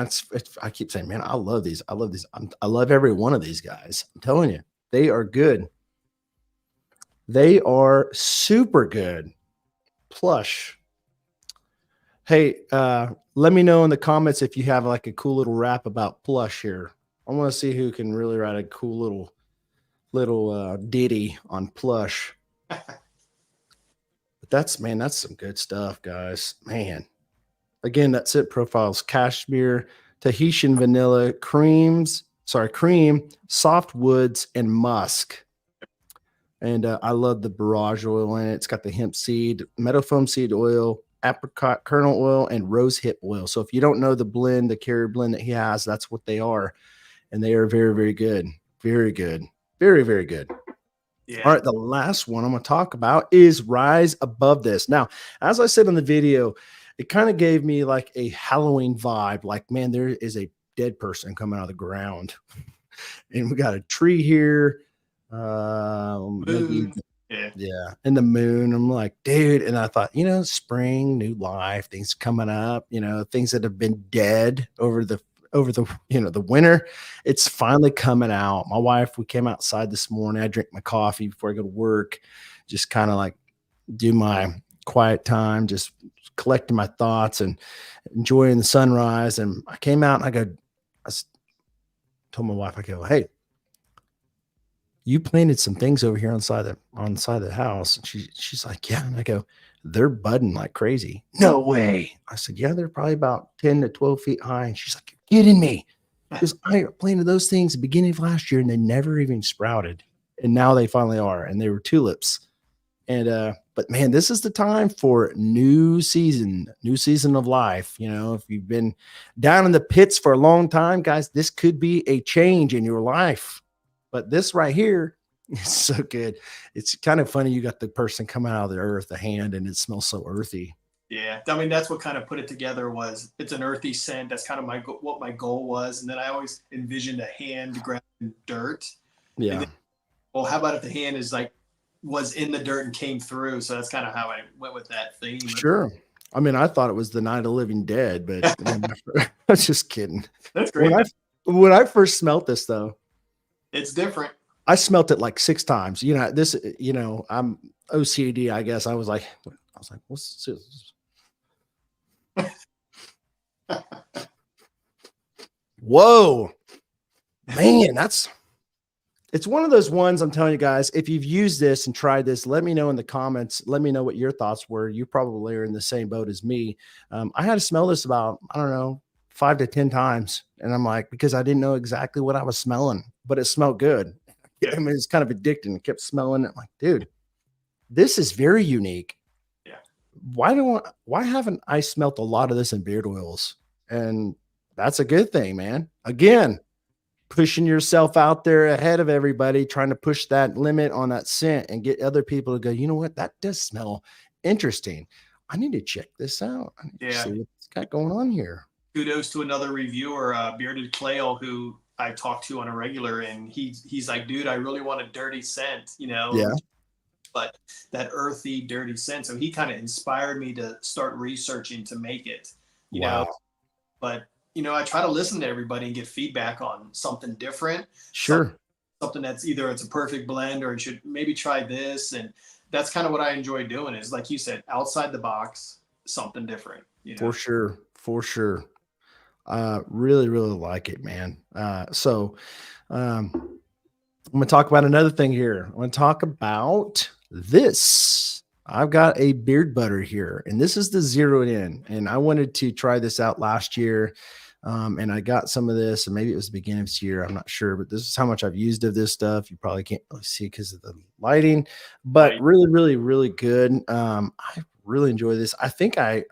I keep saying, man, I love these. I love these. I love every one of these guys. I'm telling you, they are good. They are super good. Plush. Hey, let me know in the comments if you have like a cool little rap about Plush here. I want to see who can really write a cool little ditty on Plush. But that's some good stuff, guys. Man, again, that scent profiles: cashmere, Tahitian vanilla, cream, soft woods, and musk. And I love the barrage oil in it. It's got the hemp seed, meadow foam seed oil, apricot kernel oil, and rose hip oil. So if you don't know the blend, the carrier blend that he has, that's what they are. And they are very, very good. Very good. Very, very good. Yeah. All right. The last one I'm going to talk about is Rise Above This. Now, as I said in the video, it kind of gave me like a Halloween vibe. Like, man, there is a dead person coming out of the ground. And we got a tree here. Maybe, yeah. And the moon. I'm like, dude. And I thought, you know, spring, new life, things coming up, you know, things that have been dead over the over the, the winter. It's finally coming out. My wife, we came outside this morning. I drink my coffee before I go to work, just kind of like do my quiet time, just collecting my thoughts and enjoying the sunrise. And I came out and told my wife, I go, hey, you planted some things over here on the side of the house. And she's like, yeah. And I go, they're budding like crazy. No way. I said, yeah, they're probably about 10 to 12 feet high. And she's like, you're kidding me. Because I planted those things at the beginning of last year and they never even sprouted. And now they finally are. And they were tulips. And but man, this is the time for new season of life. If you've been down in the pits for a long time, guys, this could be a change in your life. But this right here is so good. It's kind of funny. You got the person coming out of the earth, the hand, and it smells so earthy. Yeah, I mean, that's what kind of put it together. Was it's an earthy scent. That's kind of what my goal was. And then I always envisioned a hand grabbing dirt. Yeah. Then, well, how about if the hand was in the dirt and came through? So that's kind of how I went with that theme. Sure. I mean, I thought it was the Night of the Living Dead, but I was just kidding. That's great. When I first smelt this, though, it's different. I smelt it like 6 times. I'm OCD, I guess. I was like, what's this? Whoa, man, it's one of those ones. I'm telling you guys, if you've used this and tried this, let me know in the comments. Let me know what your thoughts were. You probably are in the same boat as me. I had to smell this about, I don't know, 5 to 10 times. And I'm like, because I didn't know exactly what I was smelling, but it smelled good. Yeah. I mean, it's kind of addicting. I kept smelling it. I'm like, dude, this is very unique. Yeah. Why haven't I smelt a lot of this in beard oils? And that's a good thing, man. Again, pushing yourself out there ahead of everybody, trying to push that limit on that scent and get other people to go, you know what? That does smell interesting. I need to check this out. I need to see what's got going on here. Kudos to another reviewer, Bearded Clayle, who I talk to on a regular, and he's like, dude, I really want a dirty scent, Yeah. But that earthy, dirty scent. So he kind of inspired me to start researching to make it, you know. But I try to listen to everybody and get feedback on something different. Sure. Something that's either it's a perfect blend or it should maybe try this. And that's kind of what I enjoy doing, is like you said, outside the box, something different. For sure. For sure. Really, really like it, man. So I'm going to talk about another thing here. I'm going to talk about this. I've got a beard butter here, and this is the zeroed in. And I wanted to try this out last year. And I got some of this, and maybe it was the beginning of this year. I'm not sure, but this is how much I've used of this stuff. You probably can't really see because of the lighting, but really, really, really good. I really enjoy this. I think I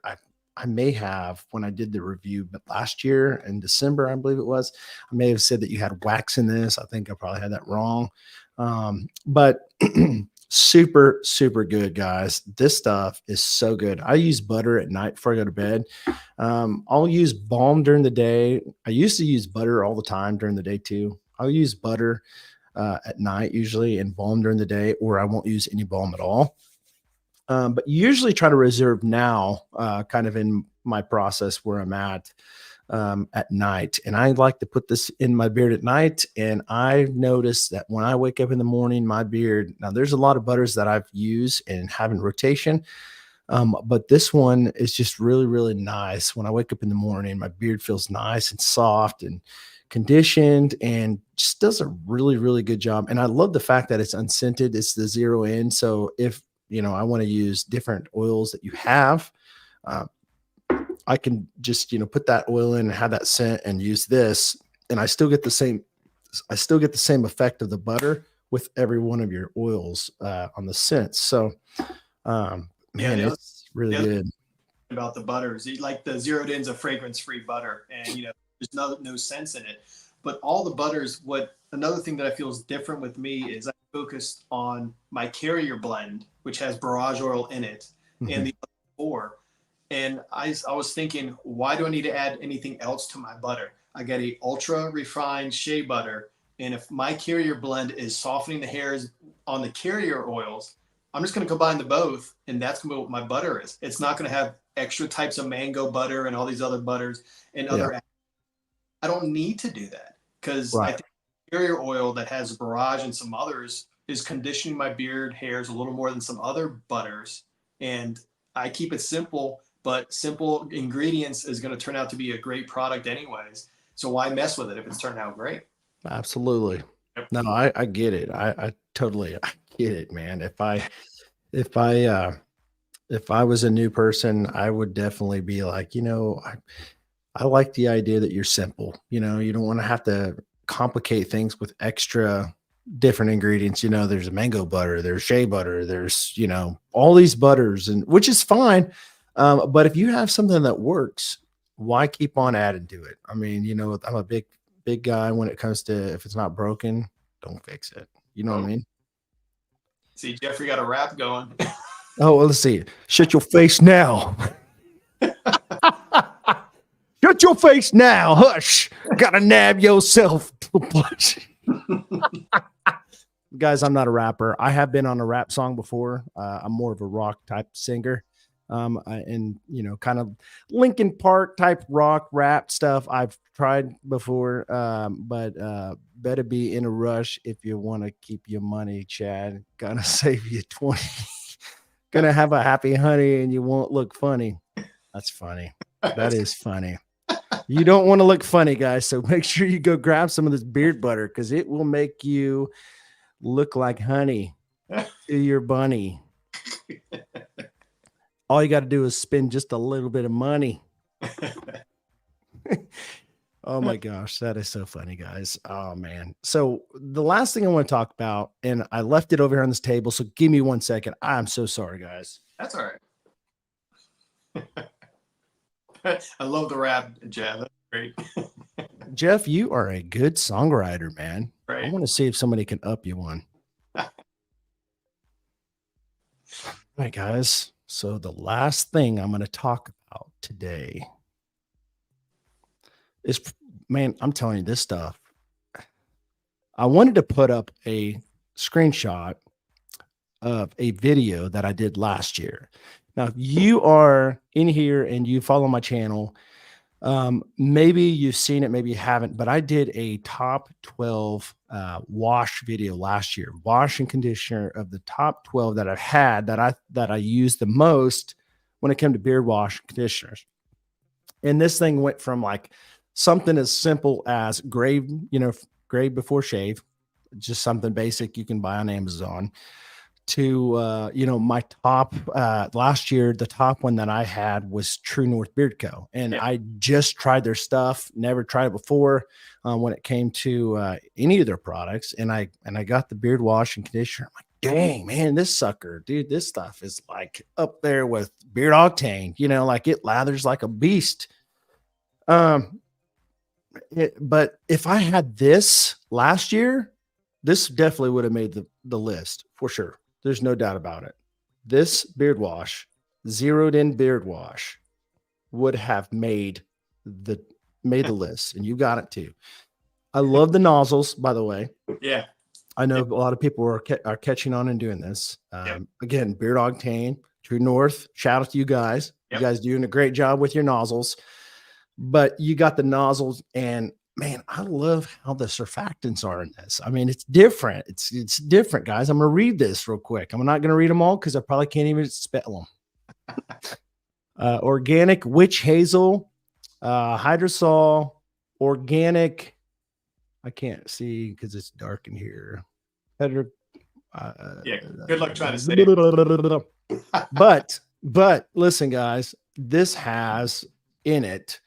may have, when I did the review, but last year in December, I believe it was, I may have said that you had wax in this. I think I probably had that wrong. But super, super good, guys. This stuff is so good. I use butter at night before I go to bed. I'll use balm during the day. I used to use butter all the time during the day too. I'll use butter at night usually, and balm during the day, or I won't use any balm at all. But usually try to reserve now, kind of in my process where I'm at night. And I like to put this in my beard at night. And I've noticed that when I wake up in the morning, my beard, now there's a lot of butters that I've used and have in rotation. But this one is just really, really nice. When I wake up in the morning, my beard feels nice and soft and conditioned, and just does a really, really good job. And I love the fact that it's unscented. It's the zero in. So if, I want to use different oils that you have, I can just, put that oil in and have that scent and use this. And I still get the same effect of the butter with every one of your oils, on the scent. So, man, it's really good. About the butters, like the zeroed in's a fragrance-free butter, and there's no scents in it. But all the butters, another thing that I feel is different with me is I focused on my carrier blend, which has borage oil in it, and the other 4. And I was thinking, why do I need to add anything else to my butter? I got a ultra refined shea butter, and if my carrier blend is softening the hairs on the carrier oils, I'm just going to combine the both, and that's going to be what my butter is. It's not going to have extra types of mango butter and all these other butters and other. I don't need to do that because I Right. think carrier oil that has borage and some others is conditioning my beard hairs a little more than some other butters. And I keep it simple, but simple ingredients is going to turn out to be a great product anyways. So why mess with it if it's turned out great? Absolutely. Yep. No, I get it. I totally I get it, man. If I if I was a new person, I would definitely be like, I like the idea that you're simple. You don't want to have to complicate things with extra different ingredients. There's mango butter, there's shea butter, there's, all these butters, and which is fine. But if you have something that works, why keep on adding to it? I mean, I'm a big guy when it comes to if it's not broken, don't fix it. You know what I Oh, mean? see, Jeffrey got a rap going. Oh, well, let's see. Shut your face now. Shut your face now. Hush. Gotta nab yourself. Guys, I'm not a rapper. I have been on a rap song before. I'm more of a rock type singer. And kind of Linkin Park type rock rap stuff I've tried before. But better be in a rush if you want to keep your money, Chad. Gonna save you 20. Gonna have a happy honey and you won't look funny. That's funny. That is funny. You don't want to look funny, guys. So make sure you go grab some of this beard butter because it will make you look like honey to your bunny. All you got to do is spend just a little bit of money. Oh my gosh, that is so funny, guys. Oh man. So the last thing I want to talk about, and I left it over here on this table. So give me 1 second. I'm so sorry, guys. That's all right. I love the rap, Jeff. That's great. Jeff, you are a good songwriter, man. I Right. want to see if somebody can up you one. All right, guys. So the last thing I'm going to talk about today is, man, I'm telling you this stuff. I wanted to put up a screenshot of a video that I did last year. Now, if you are in here and you follow my channel, maybe you've seen it, maybe you haven't, but I did a top 12 wash video last year, wash and conditioner of the top 12 that I've had that I used the most when it came to beard wash and conditioners. And this thing went from like something as simple as grave before shave, just something basic you can buy on Amazon, to my top last year. The top one that I had was True North Beard Co, and Yeah. I just tried their stuff, never tried it before when it came to any of their products, and I got the beard wash and conditioner. I'm like, dang man, this sucker, dude, this stuff is like up there with Beard Octane, like it lathers like a beast. But if I had this last year, this definitely would have made the list for sure. There's no doubt about it. This beard wash, zeroed in beard wash, would have made the list, and you got it too. I love the nozzles, by the way. Yeah. I know a lot of people are catching on and doing this. Again, Beard Octane, True North. Shout out to you guys. Yep. You guys doing a great job with your nozzles. But you got the nozzles, and man, I love how the surfactants are in this. I mean, it's different. It's different, guys. I'm gonna read this real quick. I'm not gonna read them all because I probably can't even spell them. Organic witch hazel, hydrosol, organic. I can't see because it's dark in here. Yeah. Good luck trying to say it. But listen, guys, this has in it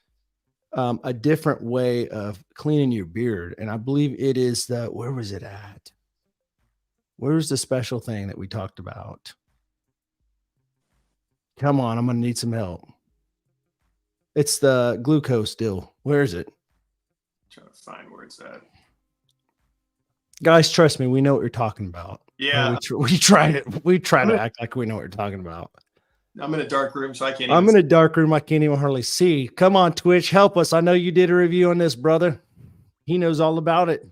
a different way of cleaning your beard. And I believe it is where was it at? Where's the special thing that we talked about? Come on, I'm going to need some help. It's the glucose still. Where is it? Trying to find where it's at. Guys, trust me, we know what you're talking about. Yeah. We try to act like we know what you're talking about. I'm in a dark room, so I can't. I'm in a dark room. I can't even hardly see. Come on, Twitch, help us. I know you did a review on this, brother. He knows all about it.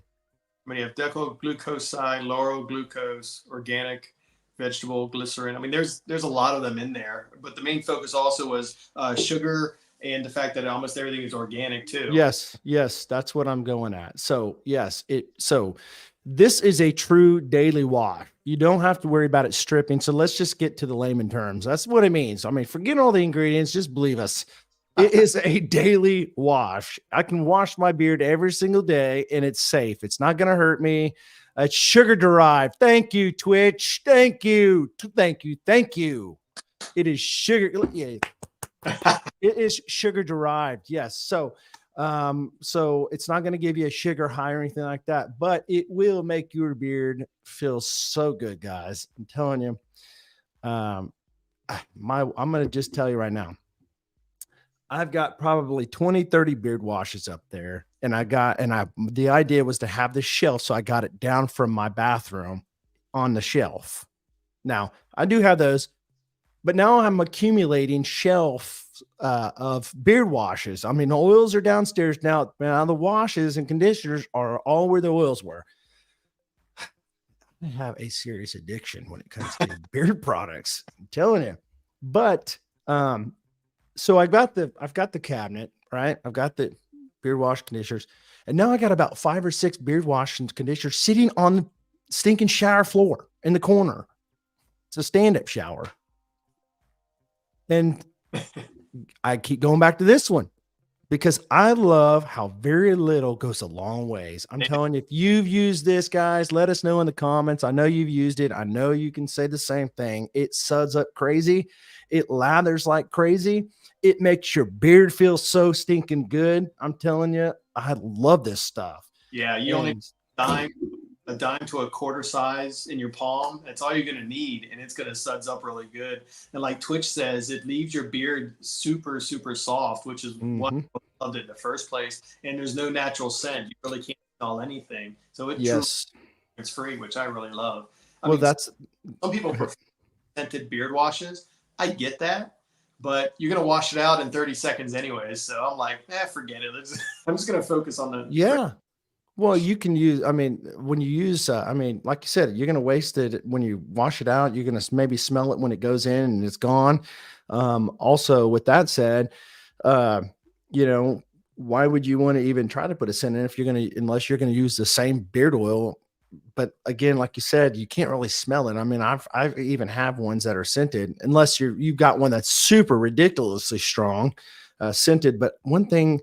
I mean, you have deco glucoside, laurel glucose, organic, vegetable glycerin. I mean, there's a lot of them in there, but the main focus also was sugar, and the fact that almost everything is organic too. Yes, yes, that's what I'm going at. So yes, so this is a true daily wash. You don't have to worry about it stripping. So let's just get to the layman terms. That's what it means. I mean, forget all the ingredients, just believe us. It is a daily wash. I can wash my beard every single day and it's safe. It's not going to hurt me. It's sugar derived. Thank you, Twitch. Thank you. Thank you. Thank you. It is sugar. Yeah. It is sugar derived. Yes. So it's not going to give you a sugar high or anything like that, but it will make your beard feel so good, guys. I'm telling you. I'm going to just tell you right now. I've got probably 20, 30 beard washes up there. And the idea was to have this shelf. So I got it down from my bathroom on the shelf. Now I do have those, but now I'm accumulating shelves of beard washes. I mean, the oils are downstairs now. Now the washes and conditioners are all where the oils were. I have a serious addiction when it comes to beard products. I'm telling you. But so I've got the cabinet, right? I've got the beard wash conditioners, and now I got about 5 or 6 beard wash and conditioners sitting on the stinking shower floor in the corner. It's a stand-up shower. And I keep going back to this one because I love how very little goes a long ways. I'm telling you, if you've used this, guys, let us know in the comments. I know you've used it. I know you can say the same thing. It suds up crazy. It lathers like crazy. It makes your beard feel so stinking good. I'm telling you, I love this stuff. Yeah, you only a dime to a quarter size in your palm. That's all you're going to need, and it's going to suds up really good. And like Twitch says, it leaves your beard super, super soft, which is what I loved it in the first place. And there's no natural scent. You really can't smell anything. So it's free, which I really love. I mean, some people prefer scented beard washes. I get that, but you're going to wash it out in 30 seconds anyways. So I'm like, forget it. I'm just going to focus on the Well, you can use, I mean, when you use, like you said, you're going to waste it when you wash it out. You're going to maybe smell it when it goes in and it's gone. Also, with that said, why would you want to even try to put a scent in unless you're going to use the same beard oil? But again, like you said, you can't really smell it. I mean, I've even have ones that are scented, unless you've got one that's super ridiculously strong, scented. But one thing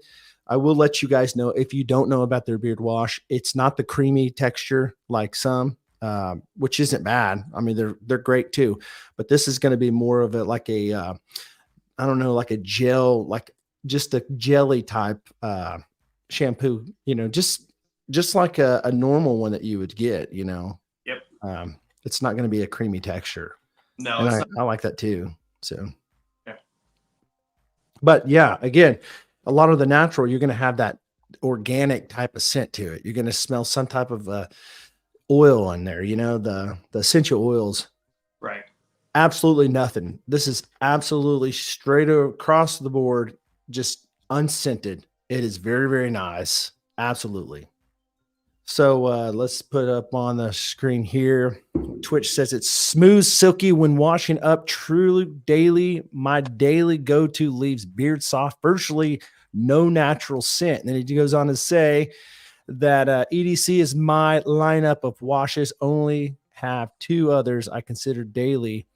I will let you guys know, if you don't know about their beard wash, it's not the creamy texture like some, which isn't bad. I mean, they're great too, but this is going to be more of like a gel, like just a jelly type shampoo, just like a normal one that you would get, Yep. It's not going to be a creamy texture. No, and I like that too. So, yeah. But yeah, again, a lot of the natural, you're going to have that organic type of scent to it. You're going to smell some type of oil in there, the essential oils. Right. Absolutely nothing. This is absolutely straight across the board, just unscented. It is very, very nice. Absolutely. So let's put up on the screen here. Twitch says it's smooth, silky when washing up. Truly daily. My daily go-to, leaves beard soft, virtually no natural scent. And then he goes on to say that EDC is my lineup of washes. Only have 2 others I consider daily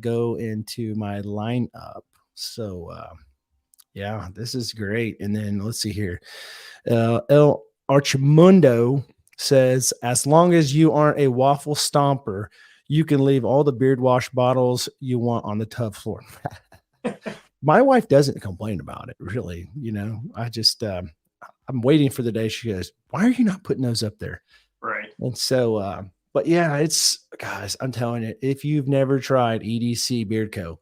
go into my lineup. So yeah, this is great. And then let's see here. El Archimundo says, as long as you aren't a waffle stomper, you can leave all the beard wash bottles you want on the tub floor. My wife doesn't complain about it, really. I just, I'm waiting for the day she goes, why are you not putting those up there? Right. And so, but yeah, guys, I'm telling you, if you've never tried EDC Beard Co.,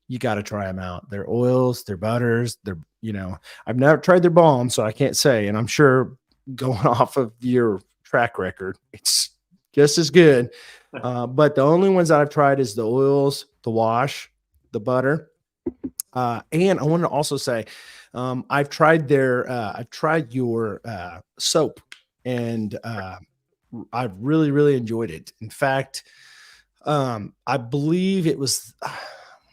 you got to try them out. Their oils, their butters, I've never tried their balm, so I can't say. And I'm sure going off of your track record, it's just as good. But the only ones that I've tried is the oils, the wash, the butter. And I want to also say, I've tried your soap, and I've really, really enjoyed it. In fact, I believe it was,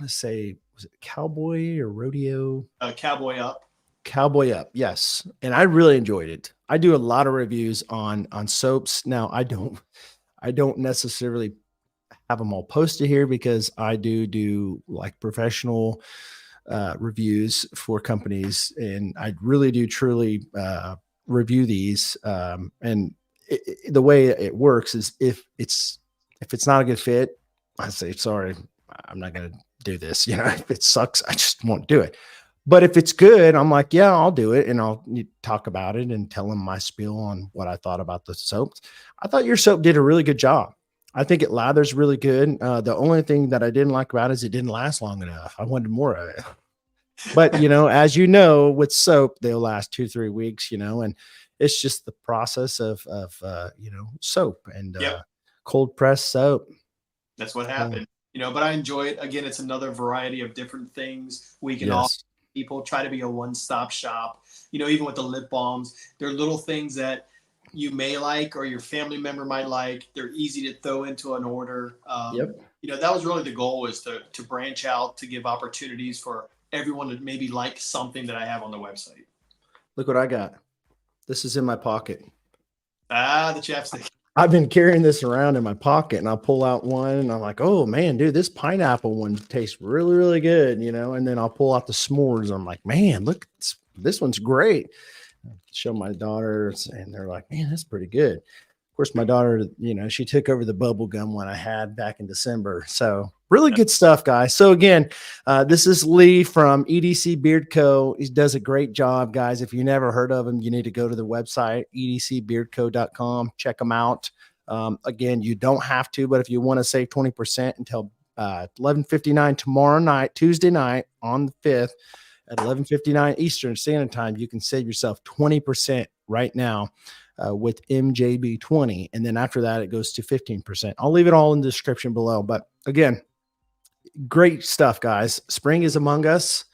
was was it Cowboy or Rodeo? Cowboy Up. Cowboy Up, yes. And I really enjoyed it. I do a lot of reviews on soaps. Now I don't necessarily have them all posted here because I do like professional reviews for companies, and I really do truly review these. And the way it works is if it's not a good fit, I say, sorry, I'm not going to do this. You know, if it sucks, I just won't do it. But if it's good, I'm like, yeah, I'll do it. And I'll talk about it and tell them my spiel on what I thought about the soaps. I thought your soap did a really good job. I think it lathers really good. The only thing that I didn't like about it is it didn't last long enough. I wanted more of it. But, you know, as you know, with soap, they'll last 2-3 weeks, you know, and it's just the process of you know, soap and cold press soap. That's what happened, you know, but I enjoy it. Again, it's another variety of different things we can offer people, try to be a one-stop shop, you know, even with the lip balms, they're little things that you may like or your family member might like. They're easy to throw into an order. You know, that was really the goal, is to branch out, to give opportunities for everyone to maybe like something that I have on the website. Look what I got. This is in my pocket. Ah, the chapstick. I've been carrying this around in my pocket, and I'll pull out one and I'm like, oh man, dude, this pineapple one tastes really, really good, you know, and then I'll pull out the s'mores. I'm like, man, look, this one's great. Show my daughters and they're like, man, that's pretty good. Of course, my daughter, you know, she took over the bubble gum one I had back in December. So really good stuff, guys. So again, this is Lee from EDC Beard Co. He does a great job, guys. If you never heard of him, you need to go to the website, edcbeardco.com. Check them out. Again, you don't have to, but if you want to save 20% until 11:59 tomorrow night, Tuesday night on the 5th at 11:59 Eastern Standard Time, you can save yourself 20% right now. With MJB20, and then after that it goes to 15%. I'll leave it all in the description below. But again, great stuff, guys. Spring is among us.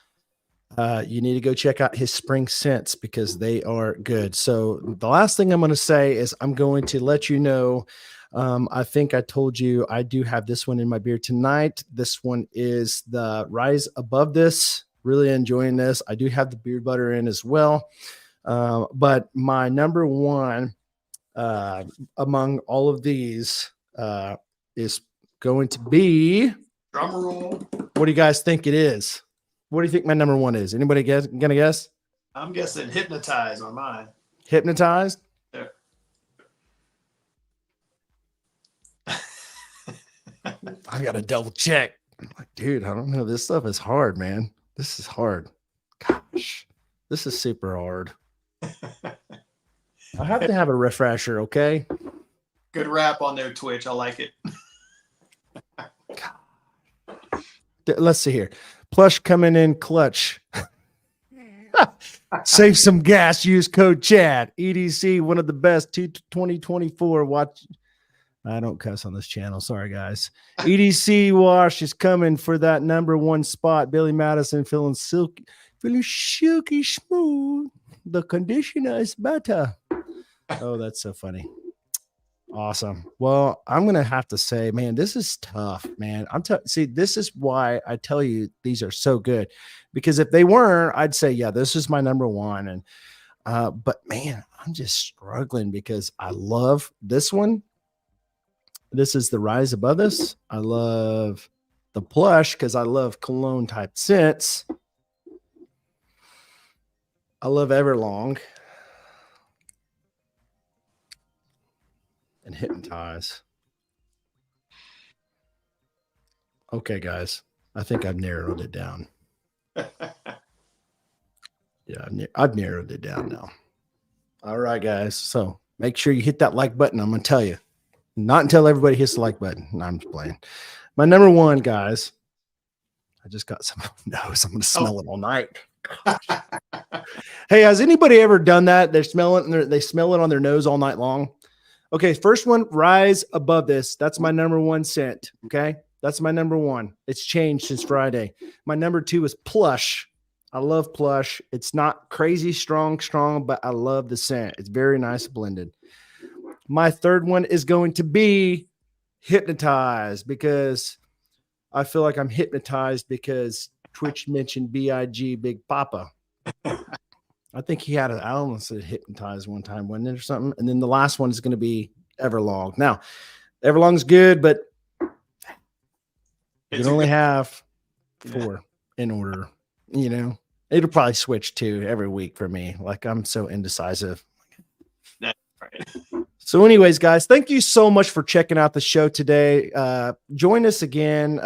You need to go check out his spring scents because they are good. So the last thing I'm going to say is I'm going to let you know, I think I told you I do have this one in my beer tonight. This one is the Rise Above This. Really enjoying this. I do have the beard butter in as well. But my number one among all of these is going to be, drum roll. What do you guys think it is? What do you think my number one is? Anybody gonna guess? I'm guessing Hypnotize on mine. Hypnotized? Yeah. I got to double check. I'm like, dude, I don't know. This stuff is hard, man. This is hard. Gosh, this is super hard. I have to have a refresher, okay? Good rap on there, Twitch. I like it. Let's see here. Plush coming in clutch. Save some gas. Use code Chad. EDC, one of the best. 2024. Watch. I don't cuss on this channel. Sorry, guys. EDC Wash is coming for that number one spot. Billy Madison feeling silky smooth. The conditioner is better. Oh, that's so funny. Awesome. Well, I'm going to have to say, man, this is tough, man. See, this is why I tell you these are so good, because if they weren't, I'd say, yeah, this is my number one. And, but man, I'm just struggling because I love this one. This is the Rise Above This. I love the Plush because I love cologne type scents. I love Everlong and Hypnotize. Okay, guys, I think I've narrowed it down. Yeah, I've narrowed it down now. All right, guys. So make sure you hit that like button. I'm going to tell you. Not until everybody hits the like button. No, I'm just playing. My number one, guys. I just got some nose. I'm going to smell it all night. Hey, has anybody ever done that? They smell it and they smell it on their nose all night long. Okay, first one, Rise Above This. That's my number one scent. Okay, that's my number one. It's changed since Friday. My number two is Plush. I love Plush. It's not crazy strong, but I love the scent. It's very nice blended. My third one is going to be Hypnotized because I feel like I'm hypnotized because Twitch mentioned BIG Big Papa. I think he had I almost said hypnotized one time, wasn't it, or something? And then the last one is going to be Everlong. Now, Everlong's good, but you can only have 4 in order. You know, it'll probably switch to every week for me. Like, I'm so indecisive. That's right. So anyways, guys, thank you so much for checking out the show today. Join us again.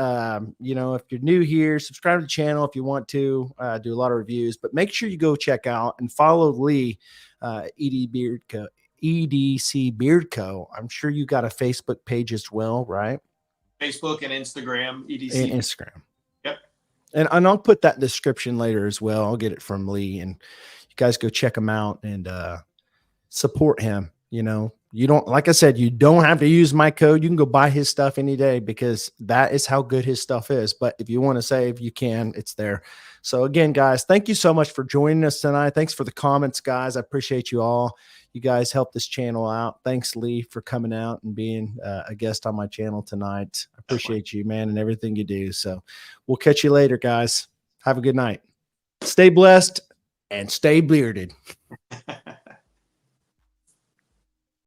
You know, if you're new here, subscribe to the channel if you want to. Do a lot of reviews, but make sure you go check out and follow Lee, EDC Beard Co. I'm sure you got a Facebook page as well, right? Facebook and Instagram, EDC. And Instagram. Yep. And I'll put that in the description later as well. I'll get it from Lee, and you guys go check him out and support him. You know, you don't, like I said, you don't have to use my code. You can go buy his stuff any day because that is how good his stuff is. But if you want to save, you can, it's there. So again, guys, thank you so much for joining us tonight. Thanks for the comments, guys. I appreciate you all. You guys help this channel out. Thanks, Lee, for coming out and being a guest on my channel tonight. I appreciate you, man, and everything you do. So we'll catch you later, guys. Have a good night. Stay blessed and stay bearded.